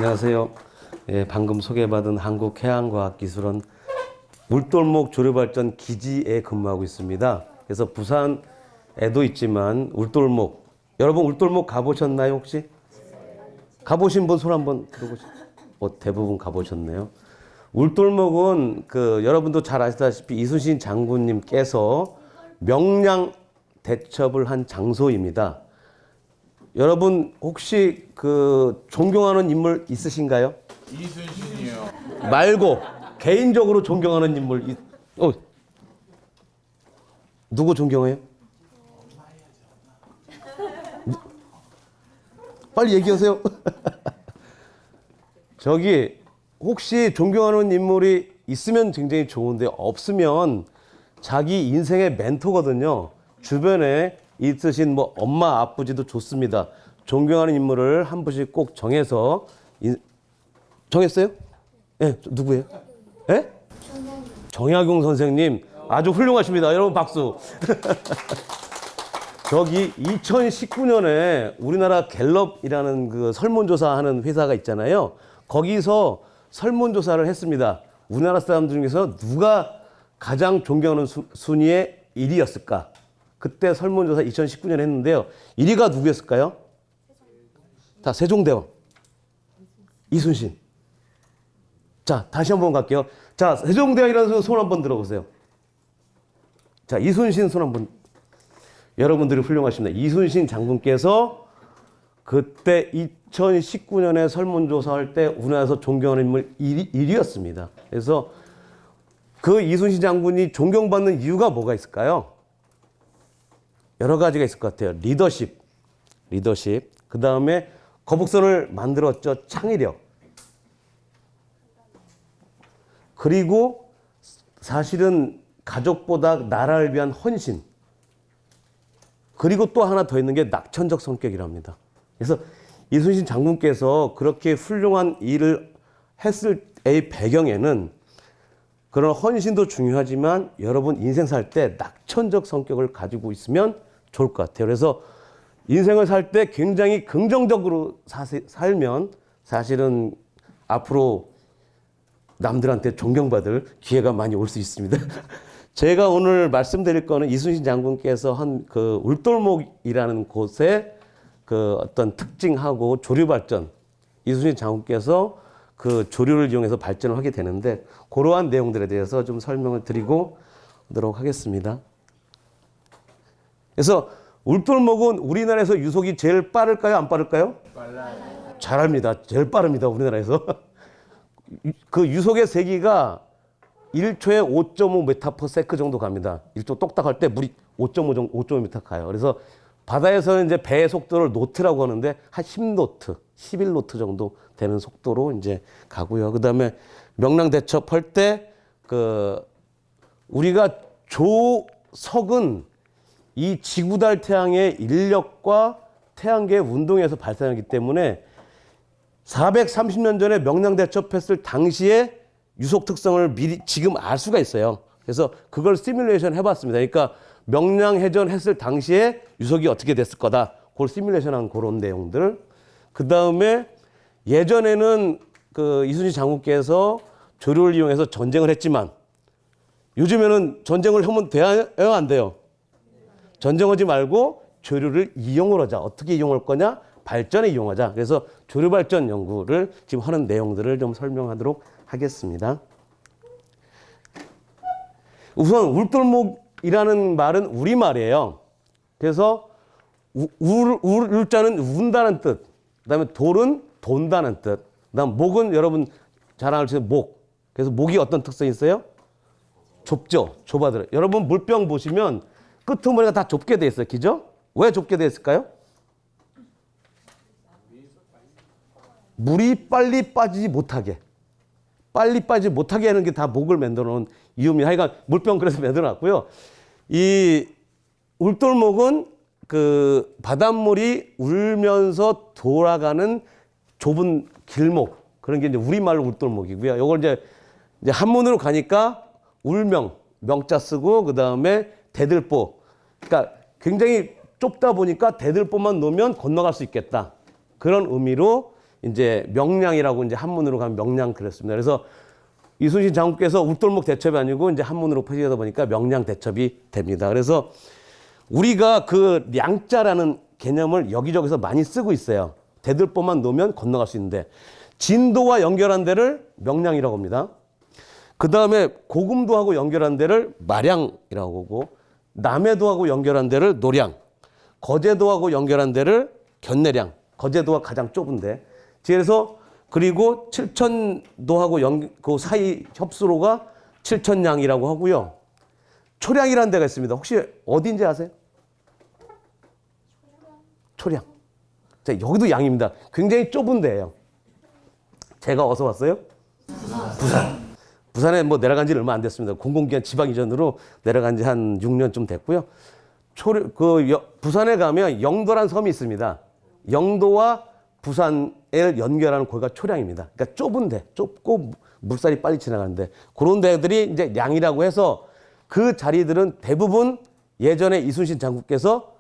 안녕하세요. 예, 방금 소개받은 한국해양과학기술원 울돌목 조류발전 기지에 근무하고 있습니다. 그래서 부산에도 있지만 울돌목, 여러분 울돌목 가보셨나요 혹시? 가보신 분 손 한번 들어보세요. 대부분 가보셨네요. 울돌목은 여러분도 잘 아시다시피 이순신 장군님께서 명량 대첩을 한 장소입니다. 여러분 혹시 존경하는 인물 있으신가요? 이순신이요. 말고 개인적으로 존경하는 인물 누구 존경해요? 빨리 얘기하세요. 저기 혹시 존경하는 인물이 있으면 굉장히 좋은데 없으면 자기 인생의 멘토거든요. 주변에 있으신 엄마 아버지도 좋습니다. 존경하는 인물을 한 분씩 꼭 정해서 정했어요? 예, 네, 누구예요? 예? 네? 정약용 선생님 아주 훌륭하십니다. 여러분 박수. 저기 2019년에 우리나라 갤럽이라는 설문조사하는 회사가 있잖아요. 거기서 설문조사를 했습니다. 우리나라 사람들 중에서 누가 가장 존경하는 순위의 1위였을까? 그때 설문조사 2019년에 했는데요. 1위가 누구였을까요? 자, 세종대왕. 이순신. 자, 다시 한번 갈게요. 자, 세종대왕이라는 손 한번 들어보세요. 자, 이순신 손 한번. 여러분들이 훌륭하십니다. 이순신 장군께서 그때 2019년에 설문조사할 때 우리나라에서 존경하는 인물 1위였습니다. 그래서 그 이순신 장군이 존경받는 이유가 뭐가 있을까요? 여러 가지가 있을 것 같아요. 리더십. 그 다음에 거북선을 만들었죠. 창의력. 그리고 사실은 가족보다 나라를 위한 헌신. 그리고 또 하나 더 있는 게 낙천적 성격이랍니다. 그래서 이순신 장군께서 그렇게 훌륭한 일을 했을 때의 배경에는 그런 헌신도 중요하지만 여러분 인생 살 때 낙천적 성격을 가지고 있으면 좋을 것 같아요. 그래서 인생을 살 때 굉장히 긍정적으로 살면 사실은 앞으로 남들한테 존경받을 기회가 많이 올 수 있습니다. 제가 오늘 말씀드릴 거는 이순신 장군께서 한 울돌목이라는 곳의 어떤 특징하고 조류 발전, 이순신 장군께서 조류를 이용해서 발전을 하게 되는데 그러한 내용들에 대해서 좀 설명을 드리고 하도록 하겠습니다. 그래서 울돌목은 우리나라에서 유속이 제일 빠를까요? 안 빠를까요? 빨라요. 잘합니다. 제일 빠릅니다. 우리나라에서. 유속의 세기가 1초에 5.5m/s 정도 갑니다. 1초 똑딱할 때 물이 5.5m 가요. 그래서 바다에서는 이제 배의 속도를 노트라고 하는데 한 10노트, 11노트 정도 되는 속도로 이제 가고요. 그 다음에 명량 대첩할 때 우리가 조석은 이 지구달 태양의 인력과 태양계의 운동에서 발생하기 때문에 430년 전에 명량 대첩했을 당시에 유속 특성을 미리 지금 알 수가 있어요. 그래서 그걸 시뮬레이션 해봤습니다. 그러니까 명량 해전 했을 당시에 유속이 어떻게 됐을 거다. 그걸 시뮬레이션한 그런 내용들. 그 다음에 예전에는 이순신 장군께서 조류를 이용해서 전쟁을 했지만 요즘에는 전쟁을 하면 돼요? 안 돼요? 전쟁하지 말고 조류를 이용을 하자. 어떻게 이용할 거냐? 발전에 이용하자. 그래서 조류 발전 연구를 지금 하는 내용들을 좀 설명하도록 하겠습니다. 우선 울돌목이라는 말은 우리말이에요. 그래서 울자는 운다는 뜻, 그다음에 돌은 돈다는 뜻, 그다음 목은 여러분 잘 아시는 목. 그래서 목이 어떤 특성이 있어요? 좁죠. 좁아들어요. 여러분 물병 보시면 끄트머리가 다 좁게 돼 있어요. 그죠? 왜 좁게 돼 있을까요? 물이 빨리 빠지지 못하게. 빨리 빠지지 못하게 하는 게 다 목을 만들어 놓은 이유입니다. 하여간 물병 그래서 만들어 놨고요. 이 울돌목은 바닷물이 울면서 돌아가는 좁은 길목. 그런 게 이제 우리말로 울돌목이고요. 이걸 이제 한문으로 가니까 울명, 명자 쓰고 그 다음에 대들보. 그러니까 굉장히 좁다 보니까 대들보만 놓으면 건너갈 수 있겠다. 그런 의미로 이제 명량이라고 이제 한문으로 가면 명량 그랬습니다. 그래서 이순신 장군께서 울돌목 대첩이 아니고 이제 한문으로 표시하다 보니까 명량 대첩이 됩니다. 그래서 우리가 그 량자라는 개념을 여기저기서 많이 쓰고 있어요. 대들보만 놓으면 건너갈 수 있는데 진도와 연결한 데를 명량이라고 합니다. 그 다음에 고금도하고 연결한 데를 마량이라고 하고 남해도하고 연결한 데를 노량, 거제도하고 연결한 데를 견내량, 거제도가 가장 좁은데 그래서 그리고 칠천도하고 그 사이 협수로가 칠천량이라고 하고요. 초량이라는 데가 있습니다. 혹시 어딘지 아세요? 초량. 자, 여기도 양입니다. 굉장히 좁은 데예요. 제가 어디서 왔어요? 부산. 부산에 뭐 내려간 지 얼마 안 됐습니다. 공공기관 지방 이전으로 내려간 지 한 6년쯤 됐고요. 부산에 가면 영도란 섬이 있습니다. 영도와 부산을 연결하는 거기가 초량입니다. 그러니까 좁은데, 좁고 물살이 빨리 지나가는데 그런 데들이 이제 양이라고 해서 그 자리들은 대부분 예전에 이순신 장군께서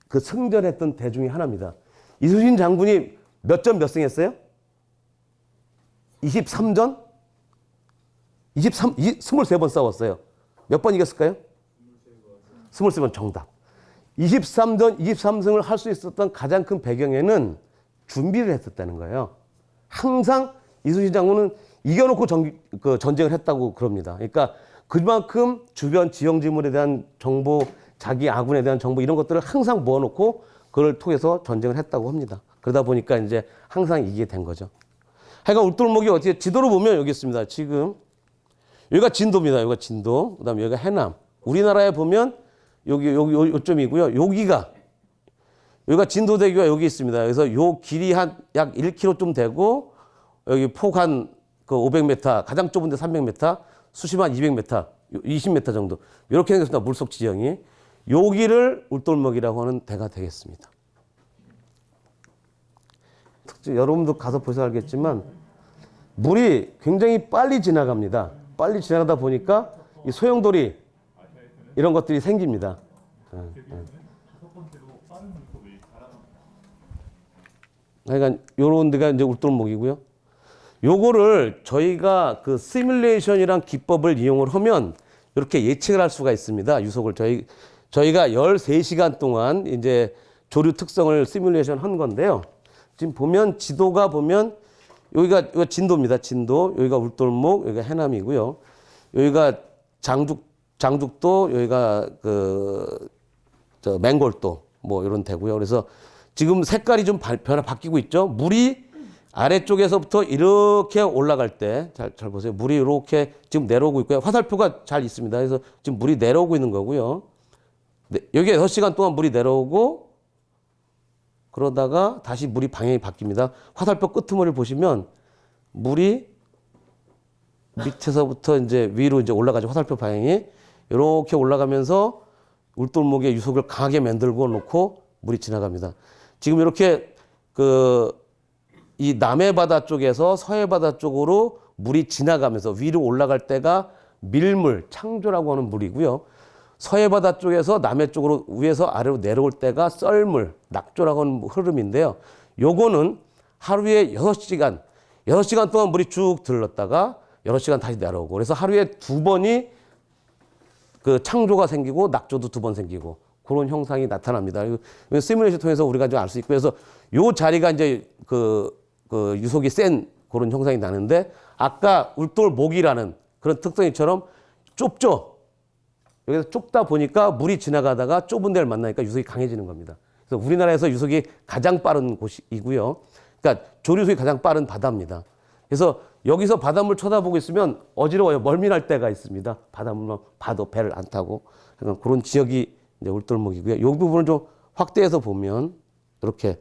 그 승전했던 대 중에 하나입니다. 이순신 장군이 몇 전 몇 승했어요? 23전? 23번 싸웠어요. 몇 번 이겼을까요? 23번 정답. 23전 23승을 할 수 있었던 가장 큰 배경에는 준비를 했었다는 거예요. 항상 이순신 장군은 이겨놓고 전쟁을 했다고 그럽니다. 그러니까 그만큼 주변 지형지물에 대한 정보, 자기 아군에 대한 정보 이런 것들을 항상 모아놓고 그걸 통해서 전쟁을 했다고 합니다. 그러다 보니까 이제 항상 이기게 된 거죠. 하여간 울돌목이 어떻게 지도로 보면 여기 있습니다. 지금 여기가 진도입니다. 여기가 진도. 그다음에 여기가 해남. 우리나라에 보면 요점이고요. 여기가 진도대교가 여기 있습니다. 그래서 요 길이 한 약 1km 좀 되고 여기 폭 한 그 500m, 가장 좁은 데 300m, 수심 한 200m, 20m 정도. 이렇게 생겼습니다. 물속 지형이. 여기를 울돌목이라고 하는 데가 되겠습니다. 여러분도 가서 보셔서 알겠지만 물이 굉장히 빨리 지나갑니다. 빨리 지나가다 보니까 이 소용돌이 이런 것들이 생깁니다. 그러니까 요런 데가 이제 울돌목이고요. 요거를 저희가 그 시뮬레이션이란 기법을 이용을 하면 이렇게 예측을 할 수가 있습니다. 유속을 저희가 13시간 동안 이제 조류 특성을 시뮬레이션 한 건데요. 지금 보면 지도가 보면 여기가 진도입니다. 진도. 여기가 울돌목, 여기가 해남이고요. 여기가 장죽도, 여기가 맹골도 뭐 이런 데고요. 그래서 지금 색깔이 좀 바뀌고 있죠. 물이 아래쪽에서부터 이렇게 올라갈 때, 잘 보세요. 물이 이렇게 지금 내려오고 있고요. 화살표가 잘 있습니다. 그래서 지금 물이 내려오고 있는 거고요. 네, 여기 6시간 동안 물이 내려오고 그러다가 다시 물이 방향이 바뀝니다. 화살표 끄트머리를 보시면 물이 밑에서부터 이제 위로 이제 올라가죠. 화살표 방향이 이렇게 올라가면서 울돌목의 유속을 강하게 만들고 놓고 물이 지나갑니다. 지금 이렇게 이 남해 바다 쪽에서 서해 바다 쪽으로 물이 지나가면서 위로 올라갈 때가 밀물, 창조라고 하는 물이고요. 서해 바다 쪽에서 남해 쪽으로 위에서 아래로 내려올 때가 썰물, 낙조라고 하는 흐름인데요. 요거는 하루에 6시간 동안 물이 쭉 들렀다가 6시간 다시 내려오고 그래서 하루에 2번이 그 창조가 생기고 낙조도 2번 생기고 그런 형상이 나타납니다. 시뮬레이션 통해서 우리가 좀 알 수 있고 그래서 요 자리가 이제 유속이 센 그런 형상이 나는데 아까 울돌목이라는 그런 특성이처럼 좁죠. 여기서 좁다 보니까 물이 지나가다가 좁은 데를 만나니까 유속이 강해지는 겁니다. 그래서 우리나라에서 유속이 가장 빠른 곳이고요. 그러니까 조류속이 가장 빠른 바다입니다. 그래서 여기서 바닷물 쳐다보고 있으면 어지러워요. 멀미날 때가 있습니다. 바닷물만 봐도 배를 안 타고. 그러니까 그런 지역이 이제 울돌목이고요. 이 부분을 좀 확대해서 보면 이렇게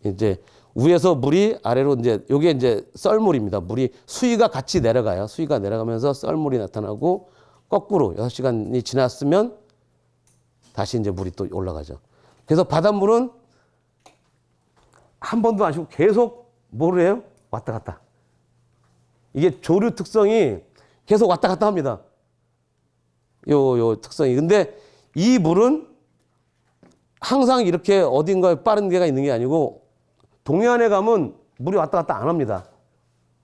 이제 위에서 물이 아래로 이제 요게 이제 썰물입니다. 물이 수위가 같이 내려가요. 수위가 내려가면서 썰물이 나타나고 거꾸로 6시간이 지났으면 다시 이제 물이 또 올라가죠. 그래서 바닷물은 한 번도 안 쉬고 계속 뭐를 해요? 왔다 갔다. 이게 조류 특성이 계속 왔다 갔다 합니다. 요 특성이. 근데 이 물은 항상 이렇게 어딘가에 빠른 데가 있는 게 아니고 동해안에 가면 물이 왔다 갔다 안 합니다.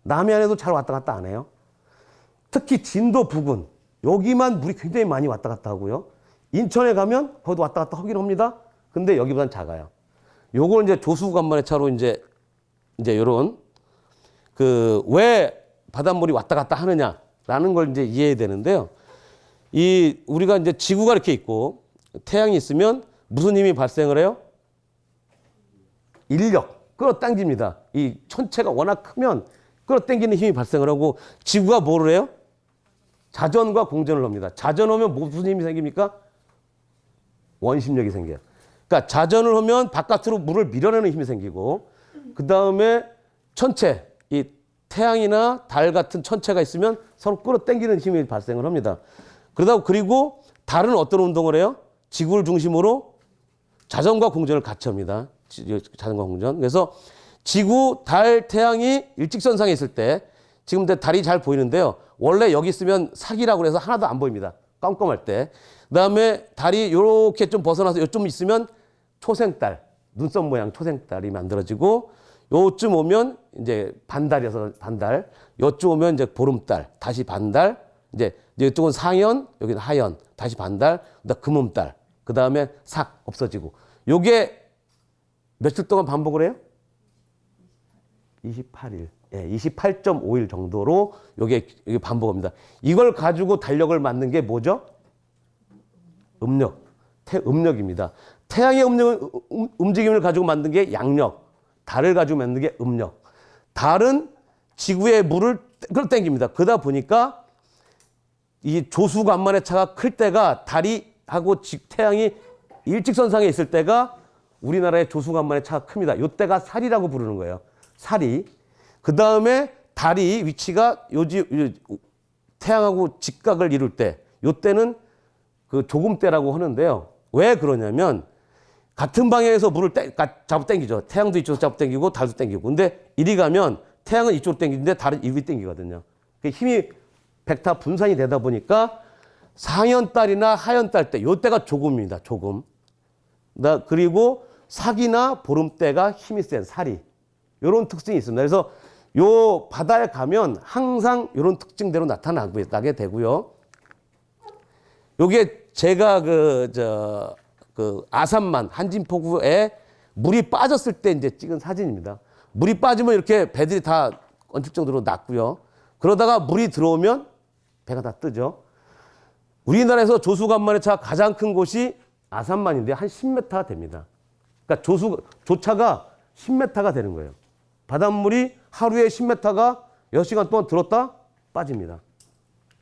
남해안에도 잘 왔다 갔다 안 해요. 특히 진도 부근 여기만 물이 굉장히 많이 왔다 갔다 하고요. 인천에 가면 거기도 왔다 갔다 하긴 합니다. 근데 여기보단 작아요. 요걸 이제 조수간만의 차로 이제 요런 왜 바닷물이 왔다 갔다 하느냐라는 걸 이제 이해해야 되는데요. 우리가 이제 지구가 이렇게 있고 태양이 있으면 무슨 힘이 발생을 해요? 인력, 끌어당깁니다. 이 천체가 워낙 크면 끌어당기는 힘이 발생을 하고 지구가 뭐를 해요? 자전과 공전을 합니다. 자전하면 무슨 힘이 생깁니까? 원심력이 생겨요. 그러니까 자전을 하면 바깥으로 물을 밀어내는 힘이 생기고 그 다음에 천체, 이 태양이나 달 같은 천체가 있으면 서로 끌어당기는 힘이 발생을 합니다. 그리고 달은 어떤 운동을 해요? 지구를 중심으로 자전과 공전을 같이 합니다. 자전과 공전. 그래서 지구, 달, 태양이 일직선상에 있을 때 지금 달이 잘 보이는데요. 원래 여기 있으면 사기라고 해서 하나도 안 보입니다. 깜깜할 때. 그다음에 달이 이렇게 좀 벗어나서 요쯤 있으면 초생달, 눈썹 모양 초생달이 만들어지고 요쯤 오면 이제 반달이어서 반달, 요쯤 오면 이제 보름달, 다시 반달, 이제 이쪽은 상현, 여기는 하현, 다시 반달, 그다음 금음달, 그다음에 삭 없어지고. 요게 며칠 동안 반복을 해요? 28일. 예, 28.5일 정도로 요게 반복합니다. 이걸 가지고 달력을 만든 게 뭐죠? 음력. 태음력입니다. 태양의 움직임을 가지고 만든 게 양력. 달을 가지고 만든 게 음력. 달은 지구의 물을 끌어당깁니다. 그러다 보니까 이 조수간만의 차가 클 때가 달이 하고 태양이 일직선상에 있을 때가 우리나라의 조수간만의 차가 큽니다. 이때가 살이라고 부르는 거예요. 살이. 그 다음에 달이 위치가 태양하고 직각을 이룰 때, 이때는 그 조금대라고 하는데요. 왜 그러냐면 같은 방향에서 물을 잡아 당기죠. 태양도 이쪽으로 잡아 당기고 달도 당기고. 근데 이리 가면 태양은 이쪽으로 당기는데 달은 이리 당기거든요. 힘이 벡터 분산이 되다 보니까 상현달이나 하현달 때, 이때가 조금입니다. 조금. 그리고 사기나 보름때가 힘이 센 살이. 이런 특징이 있습니다. 그래서 요 바다에 가면 항상 이런 특징대로 나타나게 되고요. 요게 제가 아산만 한진포구에 물이 빠졌을 때 이제 찍은 사진입니다. 물이 빠지면 이렇게 배들이 다 얹힐 정도로 낮고요. 그러다가 물이 들어오면 배가 다 뜨죠. 우리나라에서 조수간만의 차가 가장 큰 곳이 아산만인데 한 10m가 됩니다. 그러니까 조차가 10m가 되는 거예요. 바닷물이 하루에 10m가 6시간 동안 들었다 빠집니다.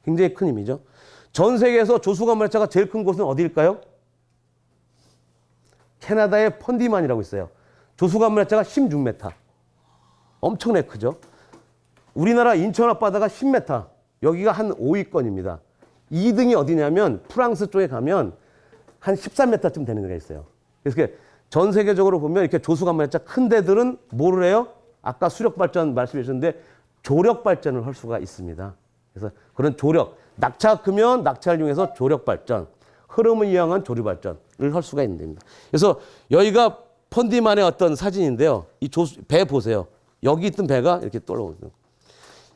굉장히 큰 힘이죠. 전 세계에서 조수간만의 차가 제일 큰 곳은 어디일까요? 캐나다의 펀디만이라고 있어요. 조수간만의 차가 16m. 엄청나게 크죠. 우리나라 인천 앞바다가 10m. 여기가 한 5위권입니다. 2등이 어디냐면 프랑스 쪽에 가면 한 13m쯤 되는 데가 있어요. 그래서 전 세계적으로 보면 이렇게 조수간만의 차 큰 데들은 뭐를 해요? 아까 수력 발전 말씀해 주셨는데 조력 발전을 할 수가 있습니다. 그래서 그런 조력, 낙차가 크면 낙차를 이용해서 조력 발전, 흐름을 이용한 조류 발전을 할 수가 있는 데입니다. 그래서 여기가 펀디만의 어떤 사진인데요. 이 배 보세요. 여기 있던 배가 이렇게 떠올라오죠.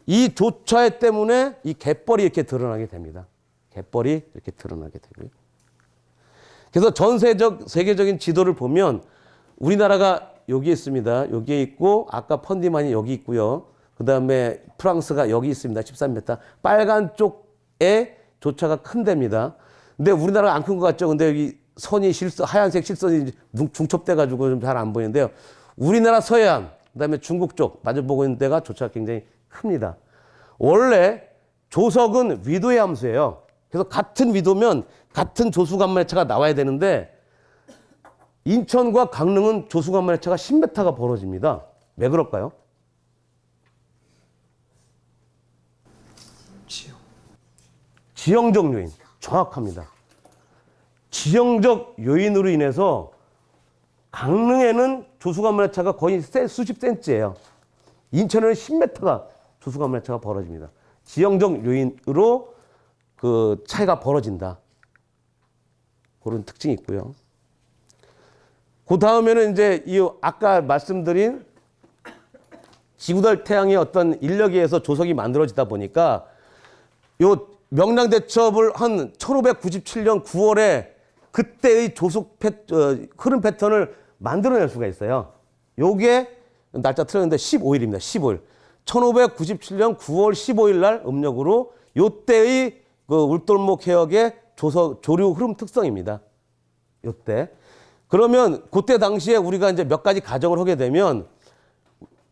이 조차에 때문에 이 갯벌이 이렇게 드러나게 됩니다. 갯벌이 이렇게 드러나게 되고요. 그래서 세계적인 지도를 보면 우리나라가 여기 있습니다. 여기에 있고 아까 펀디만이 여기 있고요. 그 다음에 프랑스가 여기 있습니다. 13m. 빨간 쪽에 조차가 큰 데입니다. 근데 우리나라가 안 큰 것 같죠? 근데 여기 선이 하얀색 실선이 중첩돼가지고 좀 잘 안 보이는데요. 우리나라 서해안, 그 다음에 중국 쪽 마주보고 있는 데가 조차가 굉장히 큽니다. 원래 조석은 위도의 함수예요. 그래서 같은 위도면 같은 조수간만의 차가 나와야 되는데 인천과 강릉은 조수간만의 차가 10m가 벌어집니다. 왜 그럴까요? 지형적 요인. 정확합니다. 지형적 요인으로 인해서 강릉에는 조수간만의 차가 거의 수십 센치예요. 인천에는 10m가 조수간만의 차가 벌어집니다. 지형적 요인으로 그 차이가 벌어진다. 그런 특징이 있고요. 그 다음에는 이제 이 아까 말씀드린 지구달 태양의 어떤 인력에 의해서 조석이 만들어지다 보니까 요 명량대첩을 한 1597년 9월에 그때의 흐름 패턴을 만들어낼 수가 있어요. 요게 날짜 틀렸는데 15일입니다. 15일. 1597년 9월 15일 날 음력으로 요때의 그 울돌목 해역의 조류 흐름 특성입니다. 요때. 그러면 그때 당시에 우리가 이제 몇 가지 가정을 하게 되면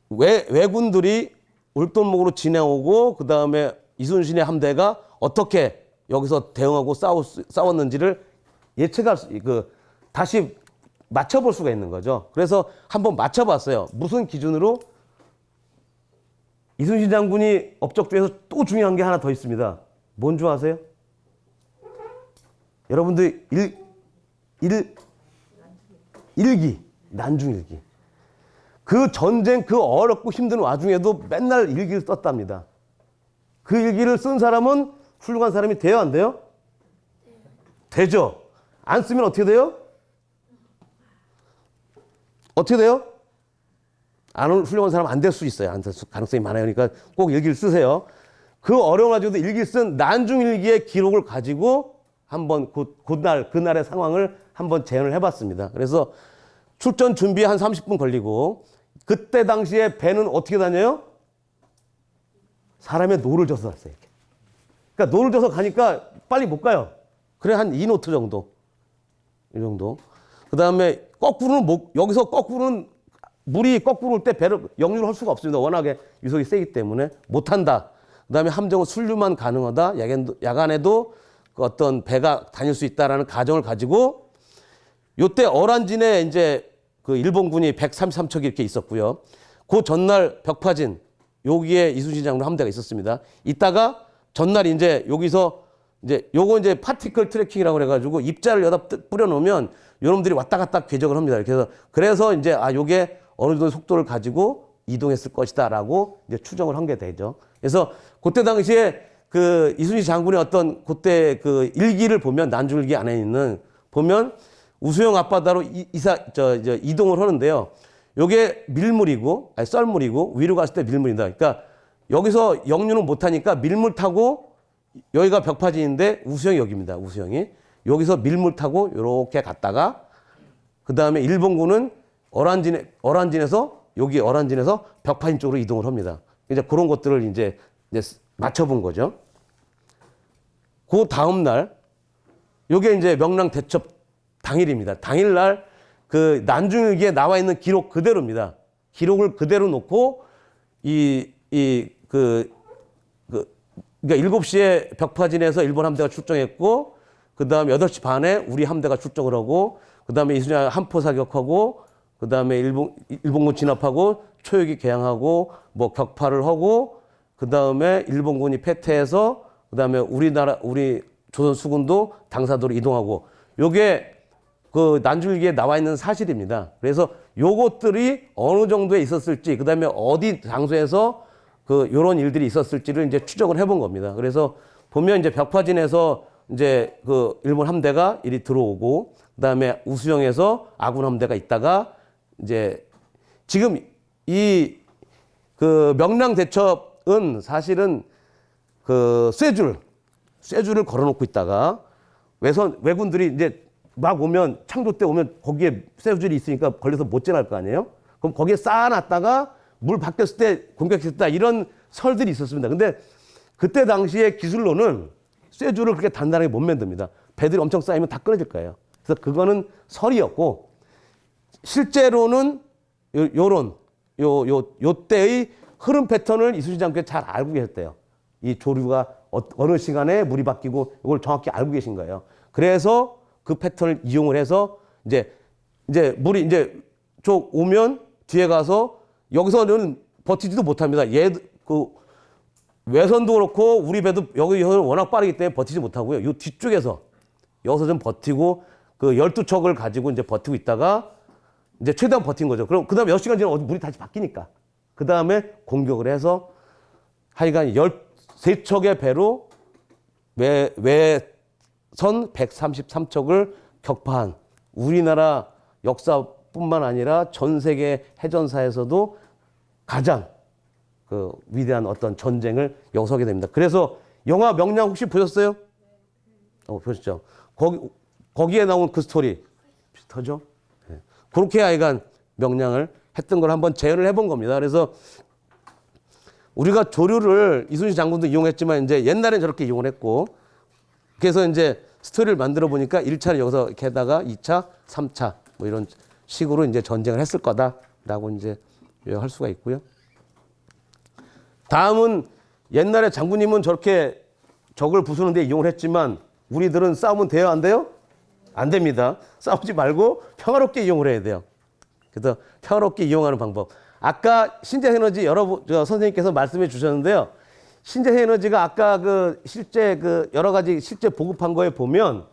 왜군들이 울돌목으로 지나오고 그 다음에 이순신의 함대가 어떻게 여기서 대응하고 싸웠는지를 예측할 다시 맞춰볼 수가 있는 거죠. 그래서 한번 맞춰봤어요. 무슨 기준으로? 이순신 장군이 업적 중에서 또 중요한 게 하나 더 있습니다. 뭔 줄 아세요? 여러분들 일기, 난중일기. 그 전쟁 그 어렵고 힘든 와중에도 맨날 일기를 썼답니다. 그 일기를 쓴 사람은 훌륭한 사람이 돼요, 안 돼요? 되죠. 안 쓰면 어떻게 돼요? 어떻게 돼요? 안 훌륭한 사람 안 될 수 있어요. 안 될 가능성이 많아요. 그러니까 꼭 일기를 쓰세요. 그 어려운 와중에도 일기를 쓴 난중일기의 기록을 가지고 한번 그날의 상황을 한번 재현을 해봤습니다. 그래서 출전 준비에 한 30분 걸리고 그때 당시에 배는 어떻게 다녀요? 사람의 노를 져서 갔어요. 이렇게. 그러니까 노를 져서 가니까 빨리 못 가요. 그래 한 2노트 정도. 이 정도. 그 다음에 여기서 거꾸로는 물이 거꾸로 올 때 배를 역류를 할 수가 없습니다. 워낙에 유속이 세기 때문에 못한다. 그 다음에 함정은 순류만 가능하다. 야간에도 그 어떤 배가 다닐 수 있다라는 가정을 가지고 요때 어란진에 이제 그 일본군이 133척이 이렇게 있었고요. 그 전날 벽파진 여기에 이순신 장군 함대가 있었습니다. 이따가 전날 이제 여기서 이제 요거 이제 파티클 트래킹이라고 그래가지고 입자를 여기다 뿌려놓으면 여러분들이 왔다 갔다 궤적을 합니다. 그래서 이제 요게 어느 정도 속도를 가지고 이동했을 것이다라고 이제 추정을 한 게 되죠. 그래서 그때 당시에 그 이순신 장군의 어떤 그때 그 일기를 보면 난중일기 안에 있는 보면 우수영 앞바다로 이동을 하는데요. 요게 밀물이고 썰물이고 위로 갔을 때 밀물이다. 그러니까 여기서 역류는 못하니까 밀물 타고 여기가 벽파진인데 우수영이 여기입니다. 우수영이 여기서 밀물 타고 이렇게 갔다가 그 다음에 일본군은 어란진에서 벽파진 쪽으로 이동을 합니다. 이제 그런 것들을 이제 맞춰본 거죠. 그 다음 날 요게 이제 명랑 대첩 당일입니다. 당일날 그 난중일기에 나와 있는 기록 그대로입니다. 기록을 그대로 놓고 그러니까 7시에 벽파진에서 일본 함대가 출정했고 그 다음에 8시 반에 우리 함대가 출정을 하고 그 다음에 이순신 한포 사격하고 그 다음에 일본군 진압하고 초역이 개항하고 뭐 격파를 하고 그 다음에 일본군이 패퇴해서 그 다음에 우리 조선 수군도 당사도로 이동하고 요게 그 난중일기에 나와 있는 사실입니다. 그래서 요것들이 어느 정도에 있었을지 그 다음에 어디 장소에서 요런 일들이 있었을지를 이제 추적을 해본 겁니다. 그래서 보면 이제 벽파진에서 이제 그 일본 함대가 이리 들어오고 그 다음에 우수영에서 아군 함대가 있다가 이제 지금 그 명량 대첩은 사실은 그 쇠줄을 걸어놓고 있다가 왜군들이 이제 막 오면 창조 때 오면 거기에 쇠줄이 있으니까 걸려서 못 지나갈 거 아니에요? 그럼 거기에 쌓아놨다가 물 바뀌었을 때 공격했다 이런 설들이 있었습니다. 근데 그때 당시의 기술로는 쇠줄을 그렇게 단단하게 못 만듭니다. 배들이 엄청 쌓이면 다 끊어질 거예요. 그래서 그거는 설이었고 실제로는 요때의 흐름 패턴을 이순신 장군이 잘 알고 계셨대요. 이 조류가 어느 시간에 물이 바뀌고 이걸 정확히 알고 계신 거예요. 그래서 그 패턴을 이용을 해서 이제 물이 이제 쭉 오면 뒤에 가서 여기서는 버티지도 못합니다. 그 외선도 그렇고 우리 배도 여기서는 워낙 빠르기 때문에 버티지 못하고요. 요 뒤쪽에서 여기서 좀 버티고 그 12척을 가지고 이제 버티고 있다가 이제 최대한 버틴 거죠. 그럼 그 다음에 몇 시간 지나면 물이 다시 바뀌니까. 그 다음에 공격을 해서 하여간 13척의 배로 외선 133척을 격파한 우리나라 역사뿐만 아니라 전 세계 해전사에서도 가장 그 위대한 어떤 전쟁을 여기서 하게 됩니다. 그래서 영화 명량 혹시 보셨어요? 보셨죠? 거기에 나온 그 스토리 비슷하죠? 네. 그렇게 하여간 명량을 했던 걸 한번 재현을 해본 겁니다. 그래서 우리가 조류를 이순신 장군도 이용했지만 이제 옛날엔 저렇게 이용을 했고 그래서 이제 스토리를 만들어 보니까 1차를 여기서 이렇게 하다가 2차, 3차 뭐 이런 식으로 이제 전쟁을 했을 거다라고 이제 할 수가 있고요. 다음은 옛날에 장군님은 저렇게 적을 부수는 데 이용을 했지만 우리들은 싸우면 돼요? 안 돼요? 안 됩니다. 싸우지 말고 평화롭게 이용을 해야 돼요. 그래서 평화롭게 이용하는 방법. 아까 신재 에너지 선생님께서 말씀해 주셨는데요. 신재 에너지가 아까 그 실제 그 여러 가지 실제 보급한 거에 보면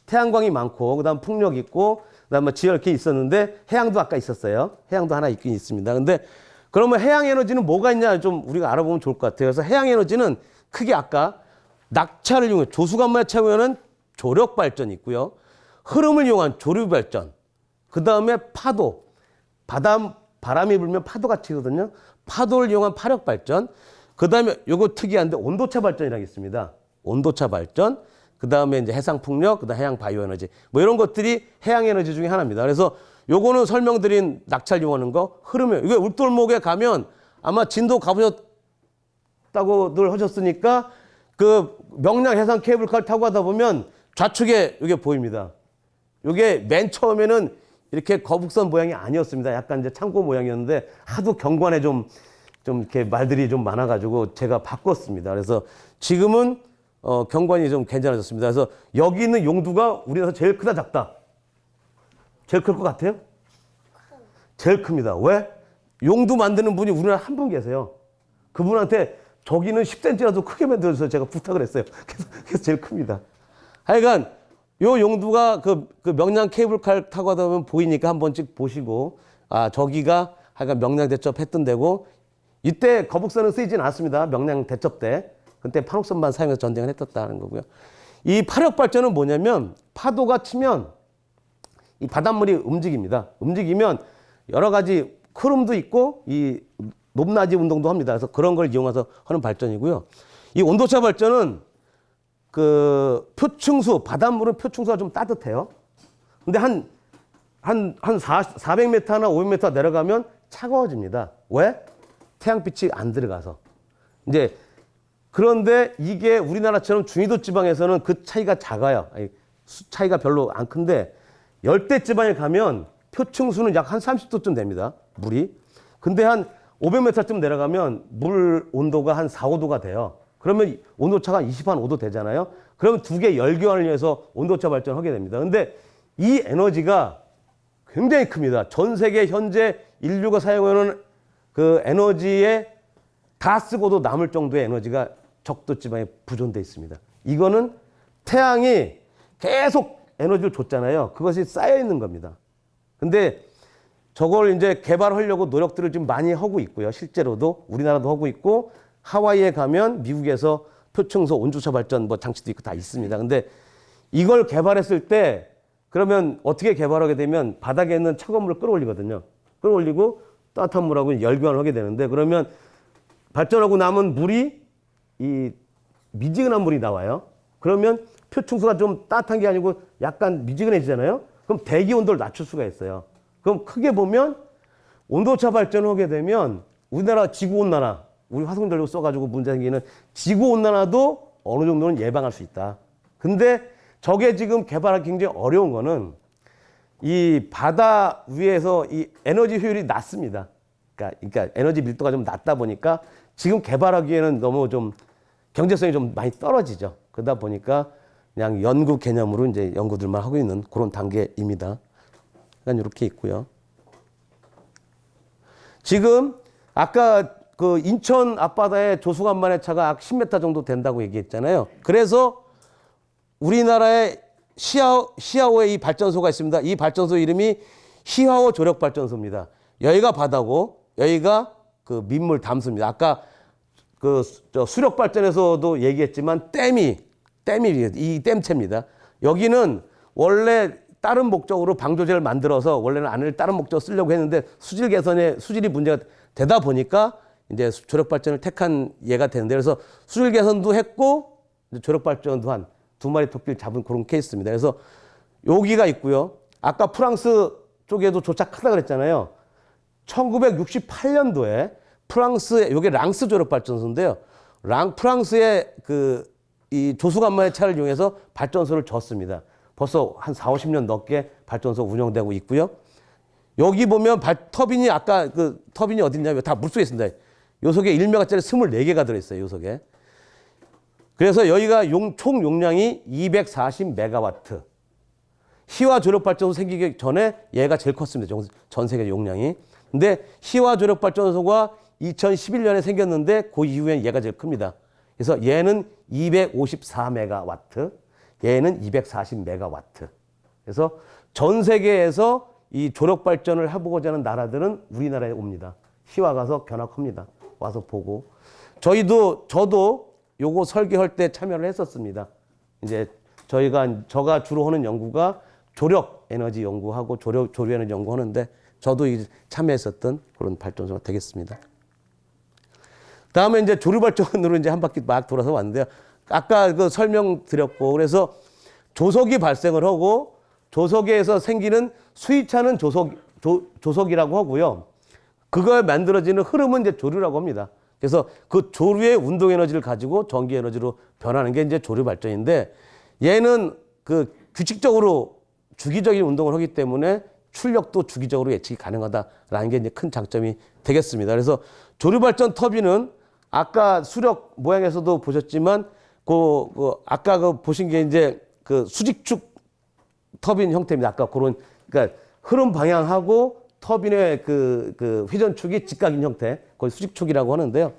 태양광이 많고 그다음 풍력 있고 그다음에 지열 이렇게 있었는데 해양도 아까 있었어요. 해양도 하나 있긴 있습니다. 근데 그러면 해양 에너지는 뭐가 있냐 좀 우리가 알아보면 좋을 것 같아요. 그래서 해양 에너지는 크게 아까 낙차를 이용해 조수간만에 채우면은 조력 발전이 있고요. 흐름을 이용한 조류 발전. 그다음에 파도. 바람이 불면 파도가 치거든요. 파도를 이용한 파력 발전. 그다음에 요거 특이한데 온도차 발전이라고 있습니다. 온도차 발전. 그다음에 이제 해상 풍력, 그다음 해양 바이오 에너지. 뭐 이런 것들이 해양 에너지 중에 하나입니다. 그래서 요거는 설명드린 낙차를 이용하는 거, 흐름이 이게 울돌목에 가면 아마 진도 가보셨다고 늘 하셨으니까 그 명량 해상 케이블카를 타고 가다 보면 좌측에 이게 보입니다. 이게 맨 처음에는 이렇게 거북선 모양이 아니었습니다. 약간 이제 창고 모양이었는데 하도 경관에 좀 이렇게 말들이 좀 많아가지고 제가 바꿨습니다. 그래서 지금은 경관이 좀 괜찮아졌습니다. 그래서 여기 있는 용두가 우리나라에서 제일 크다 작다? 제일 클 것 같아요? 제일 큽니다. 왜? 용두 만드는 분이 우리나라에 한 분 계세요. 그분한테 저기는 10cm라도 크게 만들어서 제가 부탁을 했어요. 그래서 제일 큽니다. 하여간 요 용두가 그 명량 케이블카를 타고 가다 보면 보이니까 한 번씩 보시고 아 저기가 하여간 명량 대첩 했던 데고 이때 거북선은 쓰이진 않았습니다. 명량 대첩 때. 그때 판옥선만 사용해서 전쟁을 했었다는 거고요. 이 파력 발전은 뭐냐면 파도가 치면 이 바닷물이 움직입니다. 움직이면 여러 가지 흐름도 있고 이 높낮이 운동도 합니다. 그래서 그런 걸 이용해서 하는 발전이고요. 이 온도차 발전은 그 표층수, 바닷물은 표층수가 좀 따뜻해요. 근데 한 400m나 500m 내려가면 차가워집니다. 왜? 태양빛이 안 들어가서. 이제 그런데 이게 우리나라처럼 중위도 지방에서는 그 차이가 작아요. 수 차이가 별로 안 큰데 열대 지방에 가면 표층수는 약 한 30도쯤 됩니다. 물이. 근데 한 500m쯤 내려가면 물 온도가 한 4, 5도가 돼요. 그러면 온도차가 25도 되잖아요. 그러면 두 개 열교환을 위해서 온도차 발전을 하게 됩니다. 근데 이 에너지가 굉장히 큽니다. 전 세계 현재 인류가 사용하는 그 에너지에 다 쓰고도 남을 정도의 에너지가 적도 지방에 부존돼 있습니다. 이거는 태양이 계속 에너지를 줬잖아요. 그것이 쌓여 있는 겁니다. 근데 저걸 이제 개발하려고 노력들을 좀 많이 하고 있고요. 실제로도 우리나라도 하고 있고 하와이에 가면 미국에서 표층소 온주차 발전 뭐 장치도 있고 다 있습니다. 근데 이걸 개발했을 때 그러면 어떻게 개발하게 되면 바닥에 있는 차가운 물을 끌어올리거든요. 끌어올리고 따뜻한 물하고 열교환을 하게 되는데 그러면 발전하고 남은 물이 이 미지근한 물이 나와요. 그러면 표층수가 좀 따뜻한 게 아니고 약간 미지근해지잖아요. 그럼 대기 온도를 낮출 수가 있어요. 그럼 크게 보면 온도차 발전을 하게 되면 우리나라 지구온난화, 우리 화석연료 써가지고 문제 생기는 지구온난화도 어느 정도는 예방할 수 있다. 근데 저게 지금 개발하기 굉장히 어려운 거는 이 바다 위에서 이 에너지 효율이 낮습니다. 그러니까 에너지 밀도가 좀 낮다 보니까 지금 개발하기에는 너무 좀 경제성이 좀 많이 떨어지죠. 그러다 보니까 그냥 연구 개념으로 이제 연구들만 하고 있는 그런 단계입니다. 그러니까 이렇게 있고요. 지금 아까 그 인천 앞바다에 조수간만의 차가 약 10m 정도 된다고 얘기했잖아요. 그래서 우리나라에 시하오에 이 발전소가 있습니다. 이 발전소 이름이 시하오 조력발전소입니다. 여기가 바다고 여기가 그 민물 담수입니다. 아까 그 수력 발전에서도 얘기했지만 댐이 이 댐체입니다. 여기는 원래 다른 목적으로 방조제를 만들어서 원래는 안을 다른 목적으로 쓰려고 했는데 수질 개선에 수질이 문제가 되다 보니까 이제 조력 발전을 택한 예가 되는데 그래서 수질 개선도 했고 조력 발전도 한 두 마리 토끼를 잡은 그런 케이스입니다. 그래서 여기가 있고요. 아까 프랑스 쪽에도 조착하다 그랬잖아요. 1968년도에 프랑스의 요게 랑스 조력 발전소인데요. 프랑스의 이 조수간만의 차를 이용해서 발전소를 졌습니다. 벌써 한 4, 50년 넘게 발전소 운영되고 있고요. 여기 보면 터빈이 아까 터빈이 어딨냐면 다 물속에 있습니다. 요 속에 1메가짜리 24개가 들어있어요. 요 속에. 그래서 여기가 총 용량이 240메가와트. 희화 조력 발전소 생기기 전에 얘가 제일 컸습니다. 전 세계 용량이. 근데 희화 조력 발전소가 2011년에 생겼는데 그 이후엔 얘가 제일 큽니다. 그래서 얘는 254메가와트, 얘는 240메가와트. 그래서 전 세계에서 이 조력 발전을 해보고자 하는 나라들은 우리나라에 옵니다. 희화 가서 견학합니다. 와서 보고. 저도 요거 설계할 때 참여를 했었습니다. 이제 제가 주로 하는 연구가 조력 에너지 연구하고 조류 에너지 연구하는데 저도 참여했었던 그런 발전소가 되겠습니다. 다음에 이제 조류 발전으로 이제 한 바퀴 막 돌아서 왔는데요. 아까 설명드렸고 그래서 조석이 발생을 하고 조석에서 생기는 수위차는 조석이라고 하고요. 그거에 만들어지는 흐름은 이제 조류라고 합니다. 그래서 그 조류의 운동 에너지를 가지고 전기 에너지로 변하는 게 이제 조류 발전인데 얘는 규칙적으로 주기적인 운동을 하기 때문에 출력도 주기적으로 예측이 가능하다라는 게 이제 큰 장점이 되겠습니다. 그래서 조류 발전 터빈은 아까 수력 모양에서도 보셨지만 아까 보신 게 이제 수직축 터빈 형태입니다. 아까 그러니까 흐름 방향하고 터빈의 회전축이 직각인 형태, 거의 수직축이라고 하는데요.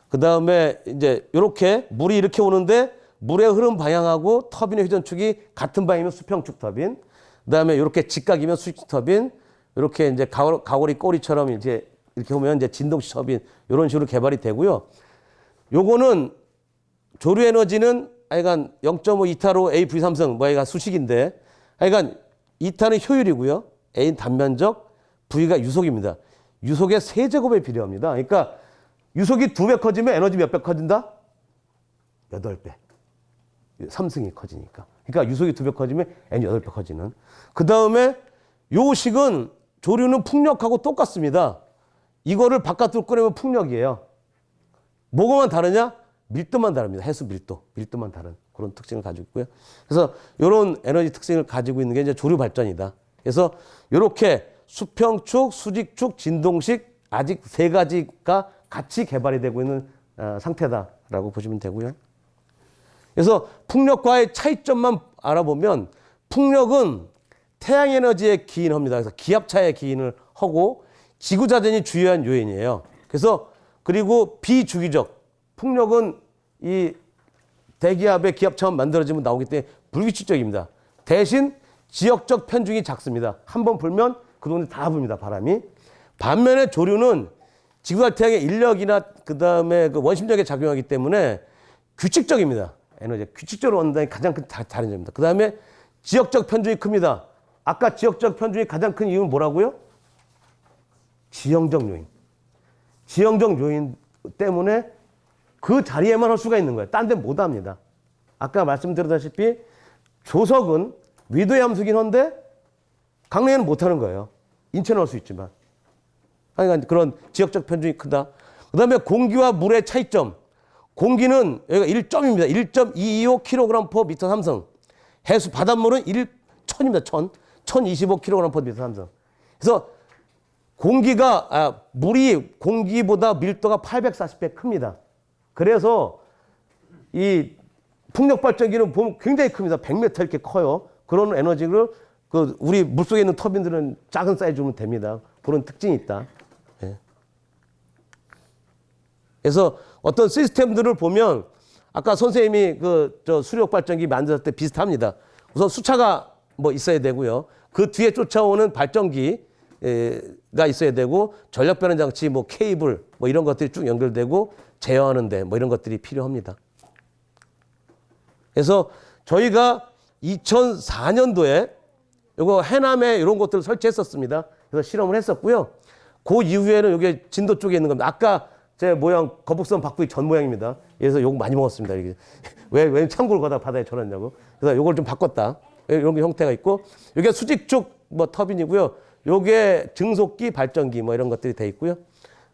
그 다음에 이제 이렇게 물이 이렇게 오는데 물의 흐름 방향하고 터빈의 회전축이 같은 방향이면 수평축 터빈. 그 다음에 이렇게 직각이면 수직축 터빈. 이렇게 이제 가오리 꼬리처럼 이제 이렇게 보면 이제 진동식 터빈 이런 식으로 개발이 되고요. 요거는 조류 에너지는 하여간 0.5 이타로 A V3승 하여간 수식인데 하여간 이타는 효율이고요. A는 단면적, V가 유속입니다. 유속의 세제곱에 비례합니다. 그러니까 유속이 2배 커지면 에너지 몇 배 커진다? 8배. 3승이 커지니까. 그러니까 유속이 2배 커지면 에너지 8배 커지는. 그 다음에 요 식은 조류는 풍력하고 똑같습니다. 이거를 바깥으로 꺼내면 풍력이에요. 뭐가만 다르냐? 밀도만 다릅니다. 해수 밀도만 다른 그런 특징을 가지고 있고요. 그래서 이런 에너지 특징을 가지고 있는 게 이제 조류 발전이다. 그래서 이렇게 수평축, 수직축, 진동식 아직 3가지가 같이 개발이 되고 있는 상태다라고 보시면 되고요. 그래서 풍력과의 차이점만 알아보면 풍력은 태양 에너지에 기인합니다. 그래서 기압차에 기인을 하고 지구자전이 주요한 요인이에요. 그래서 그리고 비주기적 풍력은 이 대기압의 기압차만 만들어지면 나오기 때문에 불규칙적입니다. 대신 지역적 편중이 작습니다. 한번 불면 그 동네 다 불니다. 바람이. 반면에 조류는 지구와 태양의 인력이나 그 다음에 원심력에 작용하기 때문에 규칙적입니다. 에너지가 규칙적으로 온다는 가장 큰 다른 점입니다. 그 다음에 지역적 편중이 큽니다. 아까 지역적 편중이 가장 큰 이유는 뭐라고요? 지형적 요인. 지형적 요인 때문에 그 자리에만 할 수가 있는 거예요. 딴 데는 못 합니다. 아까 말씀드렸다시피 조석은 위도의 함수긴 한데 강릉에는 못 하는 거예요. 인천은 할 수 있지만. 그러니까 그런 지역적 편중이 크다. 그 다음에 공기와 물의 차이점. 공기는 여기가 1점입니다. 1.225kg/m 삼성. 해수 바닷물은 1000입니다. 1025kg/m 삼성. 그래서 물이 공기보다 밀도가 840배 큽니다. 그래서 이 풍력발전기는 보면 굉장히 큽니다. 100m 이렇게 커요. 그런 에너지를 우리 물속에 있는 터빈들은 작은 사이즈면 됩니다. 그런 특징이 있다. 예. 그래서 어떤 시스템들을 보면 아까 선생님이 수력발전기 만들었을 때 비슷합니다. 우선 수차가 있어야 되고요. 그 뒤에 쫓아오는 발전기가 있어야 되고 전력 변환 장치, 케이블 이런 것들이 쭉 연결되고 제어하는데 이런 것들이 필요합니다. 그래서 저희가 2004년도에 요거 해남에 이런 것들을 설치했었습니다. 그래서 실험을 했었고요. 그 이후에는 이게 진도 쪽에 있는 겁니다. 아까 제 모양 거북선 바꾸기 전 모양입니다. 그래서 욕 많이 먹었습니다. 이게 왜 창고를 거다 바다에 쳐놨냐고. 그래서 요걸 좀 바꿨다. 이런 게 형태가 있고, 이게 수직축 뭐 터빈이고요. 요게 증속기, 발전기 뭐 이런 것들이 돼 있고요.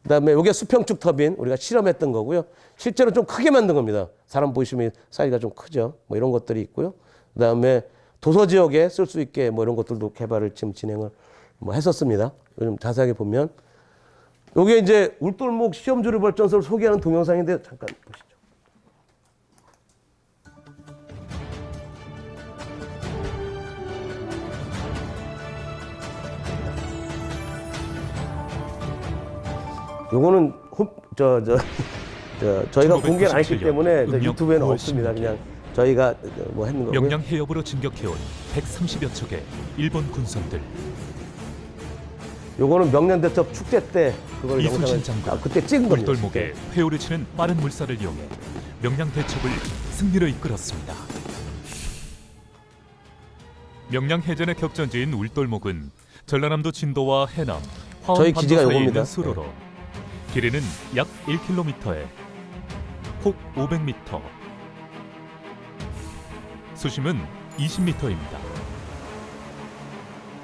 그다음에 요게 수평축 터빈, 우리가 실험했던 거고요. 실제로 좀 크게 만든 겁니다. 사람 보시면 사이즈가 좀 크죠. 뭐 이런 것들이 있고요. 그다음에 도서 지역에 쓸 수 있게 뭐 이런 것들도 개발을 지금 진행을 뭐 했었습니다. 좀 자세하게 보면 요게 이제 울돌목 시험 조류 발전소를 소개하는 동영상인데 잠깐 보시죠. 요거는 저희가 공개를 안 했기 때문에 유튜브에는 없습니다. 그냥 저희가 뭐 했는 거고요. 명량 해협으로 진격해온 130여 척의 일본 군선들. 요거는 명량대첩 축제 때 그걸 이순신 영상을 장군 그때 찍은 겁니다. 울돌목에 회오를 치는 빠른 물살을 이용해 명량 대첩을 승리로 이끌었습니다. 명량 해전의 격전지인 울돌목은 전라남도 진도와 해남, 저희 화원 기지가 반도 사이에 요겁니다. 있는 수로로 길이는 약 1km에 폭 500m, 수심은 20m입니다.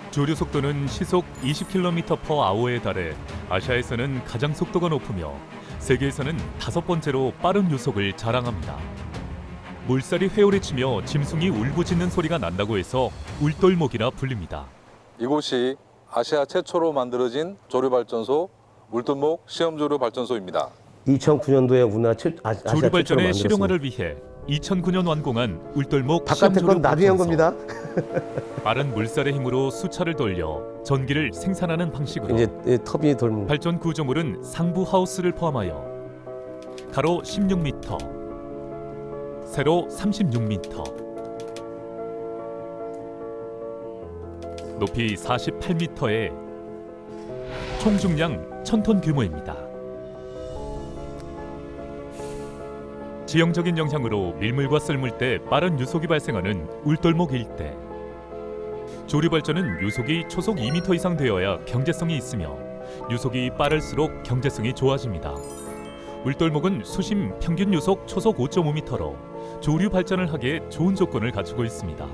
조류 속도는 시속 20km/h에 달해 아시아에서는 가장 속도가 높으며 세계에서는 5번째로 빠른 유속을 자랑합니다. 물살이 회오리치며 짐승이 울부짖는 소리가 난다고 해서 울돌목이라 불립니다. 이곳이 아시아 최초로 만들어진 조류발전소 울돌목 시험조류발전소입니다. 2009년도에 우리나라 아시아 최초로 조류 발전의 만들었습니다. 실용화를 위해 2009년 완공한 울돌목 바깥에 건 나중에 한 겁니다. 빠른 물살의 힘으로 수차를 돌려 전기를 생산하는 방식으로 이제 터빈이 돌면 발전 구조물은 상부 하우스를 포함하여 가로 16m, 세로 36m, 높이 48m의 총 중량 1000톤 규모입니다. 지형적인 영향으로 밀물과 썰물 때 빠른 유속이 발생하는 울돌목 일대. 조류 발전은 유속이 초속 2m 이상 되어야 경제성이 있으며 유속이 빠를수록 경제성이 좋아집니다. 울돌목은 수심 평균 유속 초속 5.5m로 조류 발전을 하기에 좋은 조건을 갖추고 있습니다.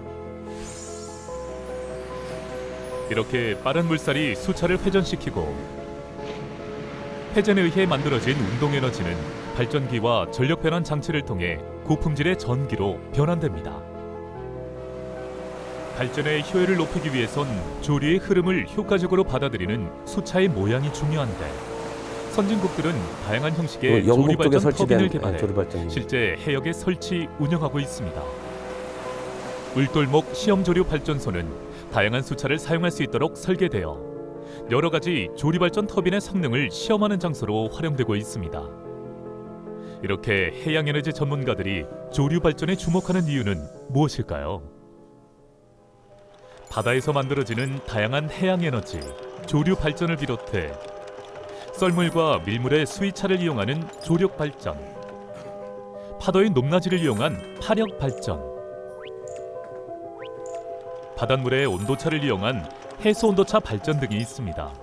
이렇게 빠른 물살이 수차를 회전시키고 회전에 의해 만들어진 운동에너지는 발전기와 전력 변환 장치를 통해 고품질의 전기로 변환됩니다. 발전의 효율을 높이기 위해선 조류의 흐름을 효과적으로 받아들이는 수차의 모양이 중요한데 선진국들은 다양한 형식의 영국 쪽에 조류발전 터빈을 설치된 개발해 조류발전기. 실제 해역에 설치, 운영하고 있습니다. 울돌목 시험조류 발전소는 다양한 수차를 사용할 수 있도록 설계되어 여러 가지 조류발전 터빈의 성능을 시험하는 장소로 활용되고 있습니다. 이렇게 해양에너지 전문가들이 조류발전에 주목하는 이유는 무엇일까요? 바다에서 만들어지는 다양한 해양에너지, 조류발전을 비롯해 썰물과 밀물의 수위차를 이용하는 조력발전, 파도의 높낮이를 이용한 파력발전, 바닷물의 온도차를 이용한 해수온도차 발전 등이 있습니다.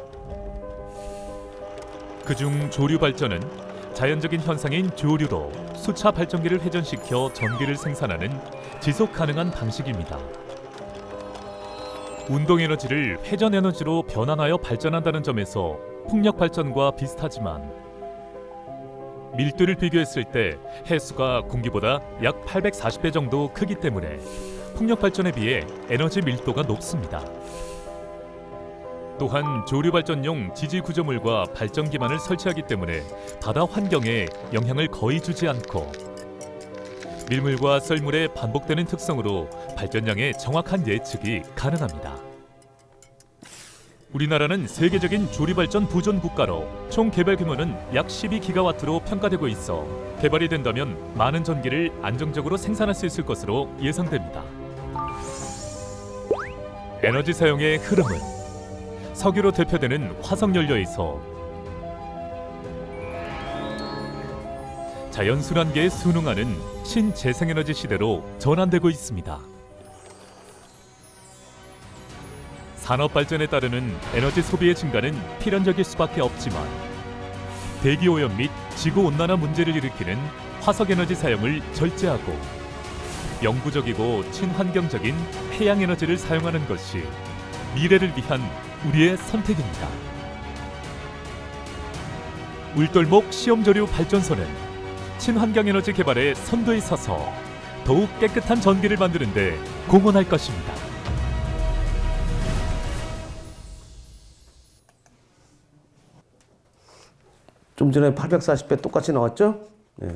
그중 조류발전은 자연적인 현상인 조류로 수차 발전기를 회전시켜 전기를 생산하는 지속 가능한 방식입니다. 운동에너지를 회전에너지로 변환하여 발전한다는 점에서 풍력발전과 비슷하지만 밀도를 비교했을 때 해수가 공기보다 약 840배 정도 크기 때문에 풍력발전에 비해 에너지 밀도가 높습니다. 또한 조류발전용 지지구조물과 발전 기반을 설치하기 때문에 바다 환경에 영향을 거의 주지 않고 밀물과 썰물의 반복되는 특성으로 발전량의 정확한 예측이 가능합니다. 우리나라는 세계적인 조류발전 부존 국가로 총 개발 규모는 약 12기가와트로 평가되고 있어 개발이 된다면 많은 전기를 안정적으로 생산할 수 있을 것으로 예상됩니다. 에너지 사용의 흐름은 석유로 대표되는 화석연료에서 자연순환계에 순응하는 신재생에너지 시대로 전환되고 있습니다. 산업 발전에 따르는 에너지 소비의 증가는 필연적일 수밖에 없지만 대기 오염 및 지구 온난화 문제를 일으키는 화석 에너지 사용을 절제하고 영구적이고 친환경적인 해양 에너지를 사용하는 것이 미래를 위한 우리의 선택입니다. 울돌목 시험조류 발전소는 친환경 에너지 개발의 선두에 서서 더욱 깨끗한 전기를 만드는 데 공헌할 것입니다. 좀 전에 840배 똑같이 나왔죠? 네.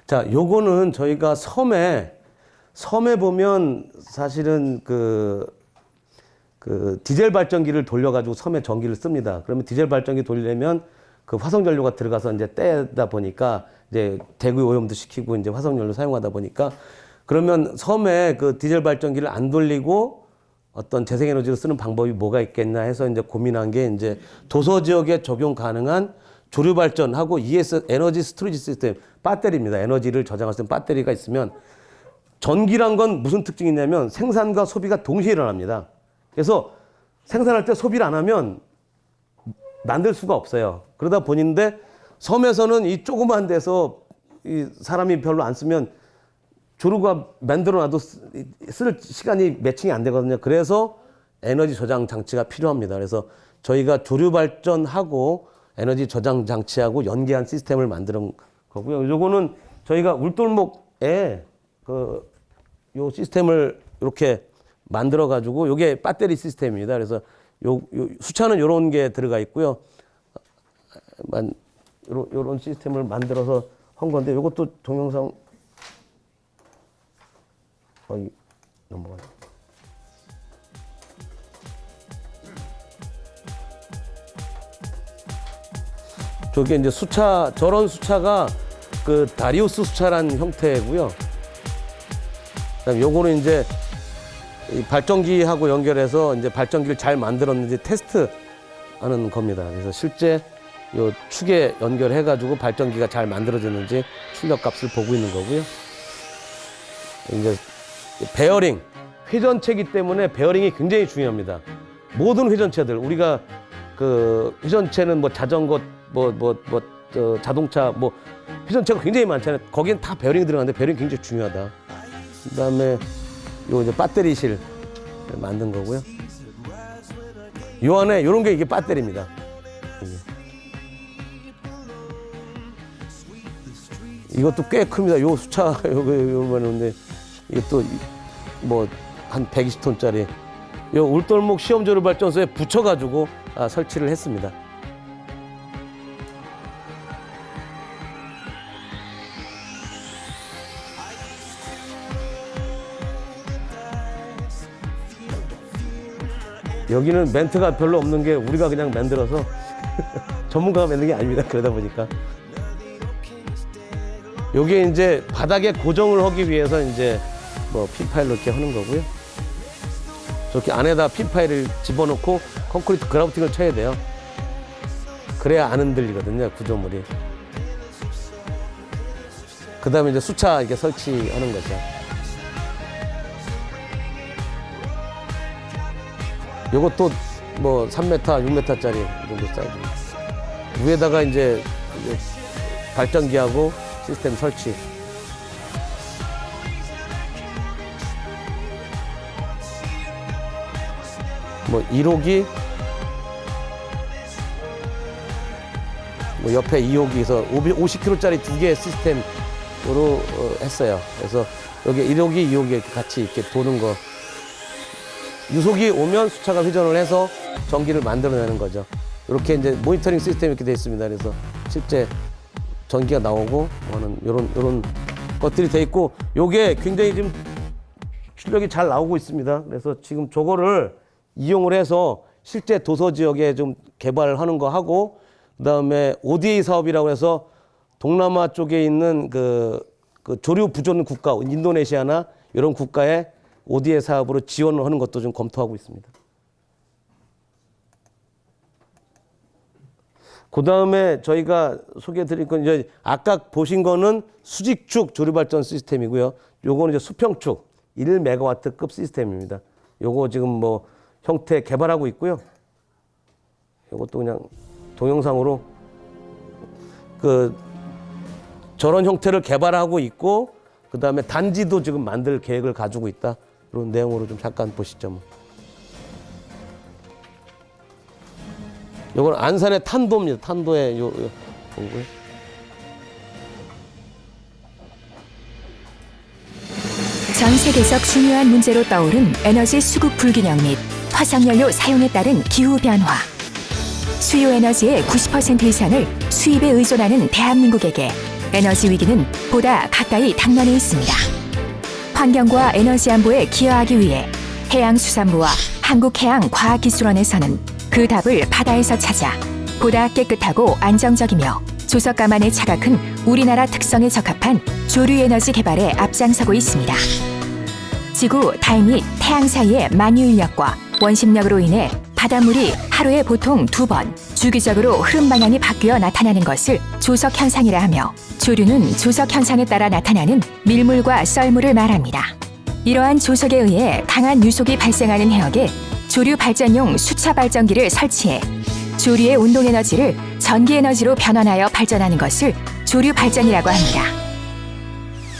자, 요거는 저희가 섬에 보면 사실은 그 디젤 발전기를 돌려가지고 섬에 전기를 씁니다. 그러면 디젤 발전기 돌리려면 그 화석연료가 들어가서 이제 떼다 보니까 이제 대기 오염도 시키고 이제 화석연료 사용하다 보니까 그러면 섬에 그 디젤 발전기를 안 돌리고 어떤 재생에너지를 쓰는 방법이 뭐가 있겠나 해서 이제 고민한 게 이제 도서 지역에 적용 가능한 조류 발전하고 ES 에너지 스토리지 시스템 배터리입니다. 에너지를 저장할 수 있는 배터리가 있으면 전기란 건 무슨 특징이 있냐면 생산과 소비가 동시에 일어납니다. 그래서 생산할 때 소비를 안 하면 만들 수가 없어요. 그러다 보니인데 섬에서는 이 조그만 데서 이 사람이 별로 안 쓰면 조류가 만들어 놔도 쓸 시간이 매칭이 안 되거든요. 그래서 에너지 저장 장치가 필요합니다. 그래서 저희가 조류 발전하고 에너지 저장 장치하고 연계한 시스템을 만드는 거고요. 요거는 저희가 울돌목에 요 시스템을 이렇게 만들어 가지고 요게 배터리 시스템입니다. 그래서 요 수차는 요런 게 들어가 있고요. 요런 시스템을 만들어서 한 건데 요것도 동영상 넘어가요. 저게 이제 수차, 저런 수차가 그 다리우스 수차라는 형태고요. 그다음에 요거는 이제 이 발전기하고 연결해서 이제 발전기를 잘 만들었는지 테스트하는 겁니다. 그래서 실제 요 축에 연결해가지고 발전기가 잘 만들어졌는지 출력값을 보고 있는 거고요. 이제 베어링, 회전체이기 때문에 베어링이 굉장히 중요합니다. 모든 회전체들 우리가 그 회전체는 뭐 자전거, 자동차 뭐 회전체가 굉장히 많잖아요. 거기는 다 베어링이 들어가는데 베어링이 굉장히 중요하다. 그다음에 요 이제 배터리실 만든 거고요. 요 안에 요런 게 이게 배터리입니다. 이것도 꽤 큽니다. 요 수차 요거는데 이게 또 뭐 한 120톤짜리 요 울돌목 시험조류 발전소에 붙여가지고 설치를 했습니다. 여기는 멘트가 별로 없는 게 우리가 그냥 만들어서 전문가가 만든 게 아닙니다. 그러다 보니까 여기에 이제 바닥에 고정을 하기 위해서 이제 뭐 핀파일로 이렇게 하는 거고요. 저렇게 안에다 핀파일을 집어넣고 콘크리트 그라우팅을 쳐야 돼요. 그래야 안 흔들리거든요, 구조물이. 그 다음에 이제 수차 이렇게 설치하는 거죠. 요것도 뭐 3m, 6m짜리 정도 사이즈. 위에다가 이제 발전기하고 시스템 설치. 뭐 1호기, 뭐 옆에 2호기에서 50kg짜리 두 개의 시스템으로 했어요. 그래서 여기 1호기, 2호기 이렇게 같이 이렇게 도는 거. 유속이 오면 수차가 회전을 해서 전기를 만들어내는 거죠. 이렇게 이제 모니터링 시스템이 이렇게 되어 있습니다. 그래서 실제 전기가 나오고 하는 요런 것들이 되어 있고, 요게 굉장히 지금 출력이 잘 나오고 있습니다. 그래서 지금 저거를 이용을 해서 실제 도서 지역에 좀 개발을 하는 거 하고, 그다음에 ODA 사업이라고 해서 동남아 쪽에 있는 그 조류 부존 국가, 인도네시아나 이런 국가에 ODA 사업으로 지원을 하는 것도 좀 검토하고 있습니다. 그 다음에 저희가 소개해드릴 건 이제 아까 보신 거는 수직축 조류발전 시스템이고요. 요거는 이제 수평축 1메가와트급 시스템입니다. 요거 지금 뭐 형태 개발하고 있고요. 요것도 그냥 동영상으로 그 저런 형태를 개발하고 있고 그다음에 단지도 지금 만들 계획을 가지고 있다. 그런 내용으로 좀 잠깐 보시죠. 뭐. 이건 안산의 탄도입니다. 탄도의 요 공부. 전 세계적 중요한 문제로 떠오른 에너지 수급 불균형 및 화석연료 사용에 따른 기후 변화. 수요 에너지의 90% 이상을 수입에 의존하는 대한민국에게 에너지 위기는 보다 가까이 당면해 있습니다. 환경과 에너지 안보에 기여하기 위해 해양수산부와 한국해양과학기술원에서는 그 답을 바다에서 찾아 보다 깨끗하고 안정적이며 조석가만에 차각한 우리나라 특성에 적합한 조류 에너지 개발에 앞장서고 있습니다. 지구, 달 및 태양 사이의 만유인력과 원심력으로 인해 바닷물이 하루에 보통 2번 주기적으로 흐름 방향이 바뀌어 나타나는 것을 조석 현상이라 하며, 조류는 조석 현상에 따라 나타나는 밀물과 썰물을 말합니다. 이러한 조석에 의해 강한 유속이 발생하는 해역에 조류 발전용 수차 발전기를 설치해 조류의 운동 에너지를 전기 에너지로 변환하여 발전하는 것을 조류 발전이라고 합니다.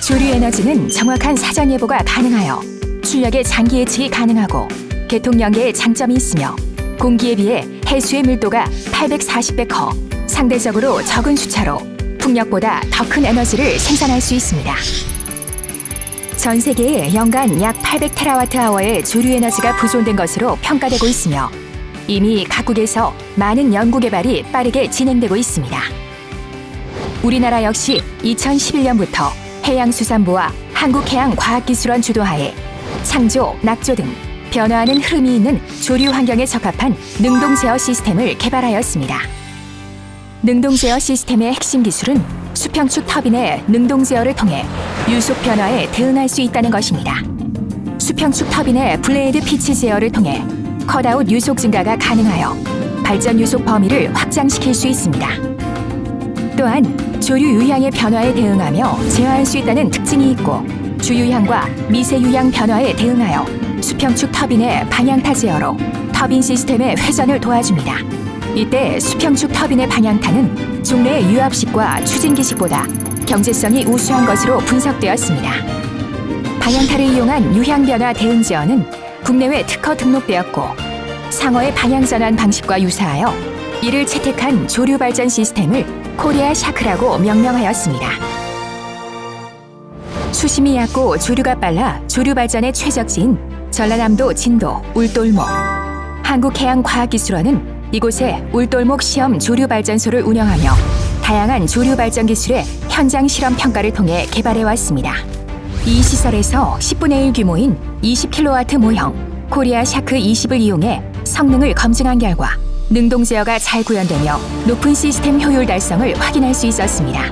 조류 에너지는 정확한 사전 예보가 가능하여 출력의 장기 예측이 가능하고 개통 연계에 장점이 있으며 공기에 비해 해수의 밀도가 840배 커 상대적으로 적은 수차로 풍력보다 더 큰 에너지를 생산할 수 있습니다. 전 세계에 연간 약 800TWh의 조류 에너지가 보존된 것으로 평가되고 있으며 이미 각국에서 많은 연구 개발이 빠르게 진행되고 있습니다. 우리나라 역시 2011년부터 해양수산부와 한국해양과학기술원 주도하에 창조, 낙조 등 변화하는 흐름이 있는 조류 환경에 적합한 능동 제어 시스템을 개발하였습니다. 능동 제어 시스템의 핵심 기술은 수평축 터빈의 능동 제어를 통해 유속 변화에 대응할 수 있다는 것입니다. 수평축 터빈의 블레이드 피치 제어를 통해 컷아웃 유속 증가가 가능하여 발전 유속 범위를 확장시킬 수 있습니다. 또한 조류 유향의 변화에 대응하며 제어할 수 있다는 특징이 있고, 주유향과 미세 유향 변화에 대응하여 수평축 터빈의 방향타 제어로 터빈 시스템의 회전을 도와줍니다. 이때 수평축 터빈의 방향타는 종래의 유압식과 추진기식보다 경제성이 우수한 것으로 분석되었습니다. 방향타를 이용한 유향 변화 대응 제어는 국내외 특허 등록되었고, 상어의 방향 전환 방식과 유사하여 이를 채택한 조류 발전 시스템을 코리아 샤크라고 명명하였습니다. 수심이 얕고 조류가 빨라 조류 발전의 최적지인 전라남도 진도 울돌목. 한국해양과학기술원은 이곳에 울돌목 시험 조류발전소를 운영하며 다양한 조류발전 기술의 현장 실험 평가를 통해 개발해왔습니다. 이 시설에서 10분의 1 규모인 20kW 모형 코리아 샤크 20을 이용해 성능을 검증한 결과 능동 제어가 잘 구현되며 높은 시스템 효율 달성을 확인할 수 있었습니다.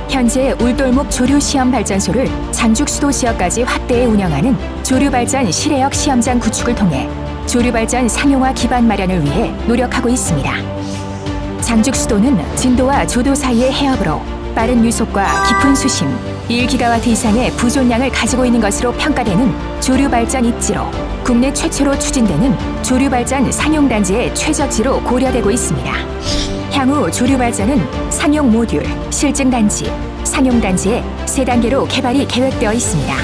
현재 울돌목 조류 시험 발전소를 장죽 수도 지역까지 확대해 운영하는 조류발전 실외역 시험장 구축을 통해 조류발전 상용화 기반 마련을 위해 노력하고 있습니다. 장죽 수도는 진도와 조도 사이의 해협으로 빠른 유속과 깊은 수심 1GW 이상의 부존량을 가지고 있는 것으로 평가되는 조류발전 입지로 국내 최초로 추진되는 조류발전 상용단지의 최적지로 고려되고 있습니다. 향후 조류발전은 상용 모듈, 실증단지, 상용단지의 3단계로 개발이 계획되어 있습니다.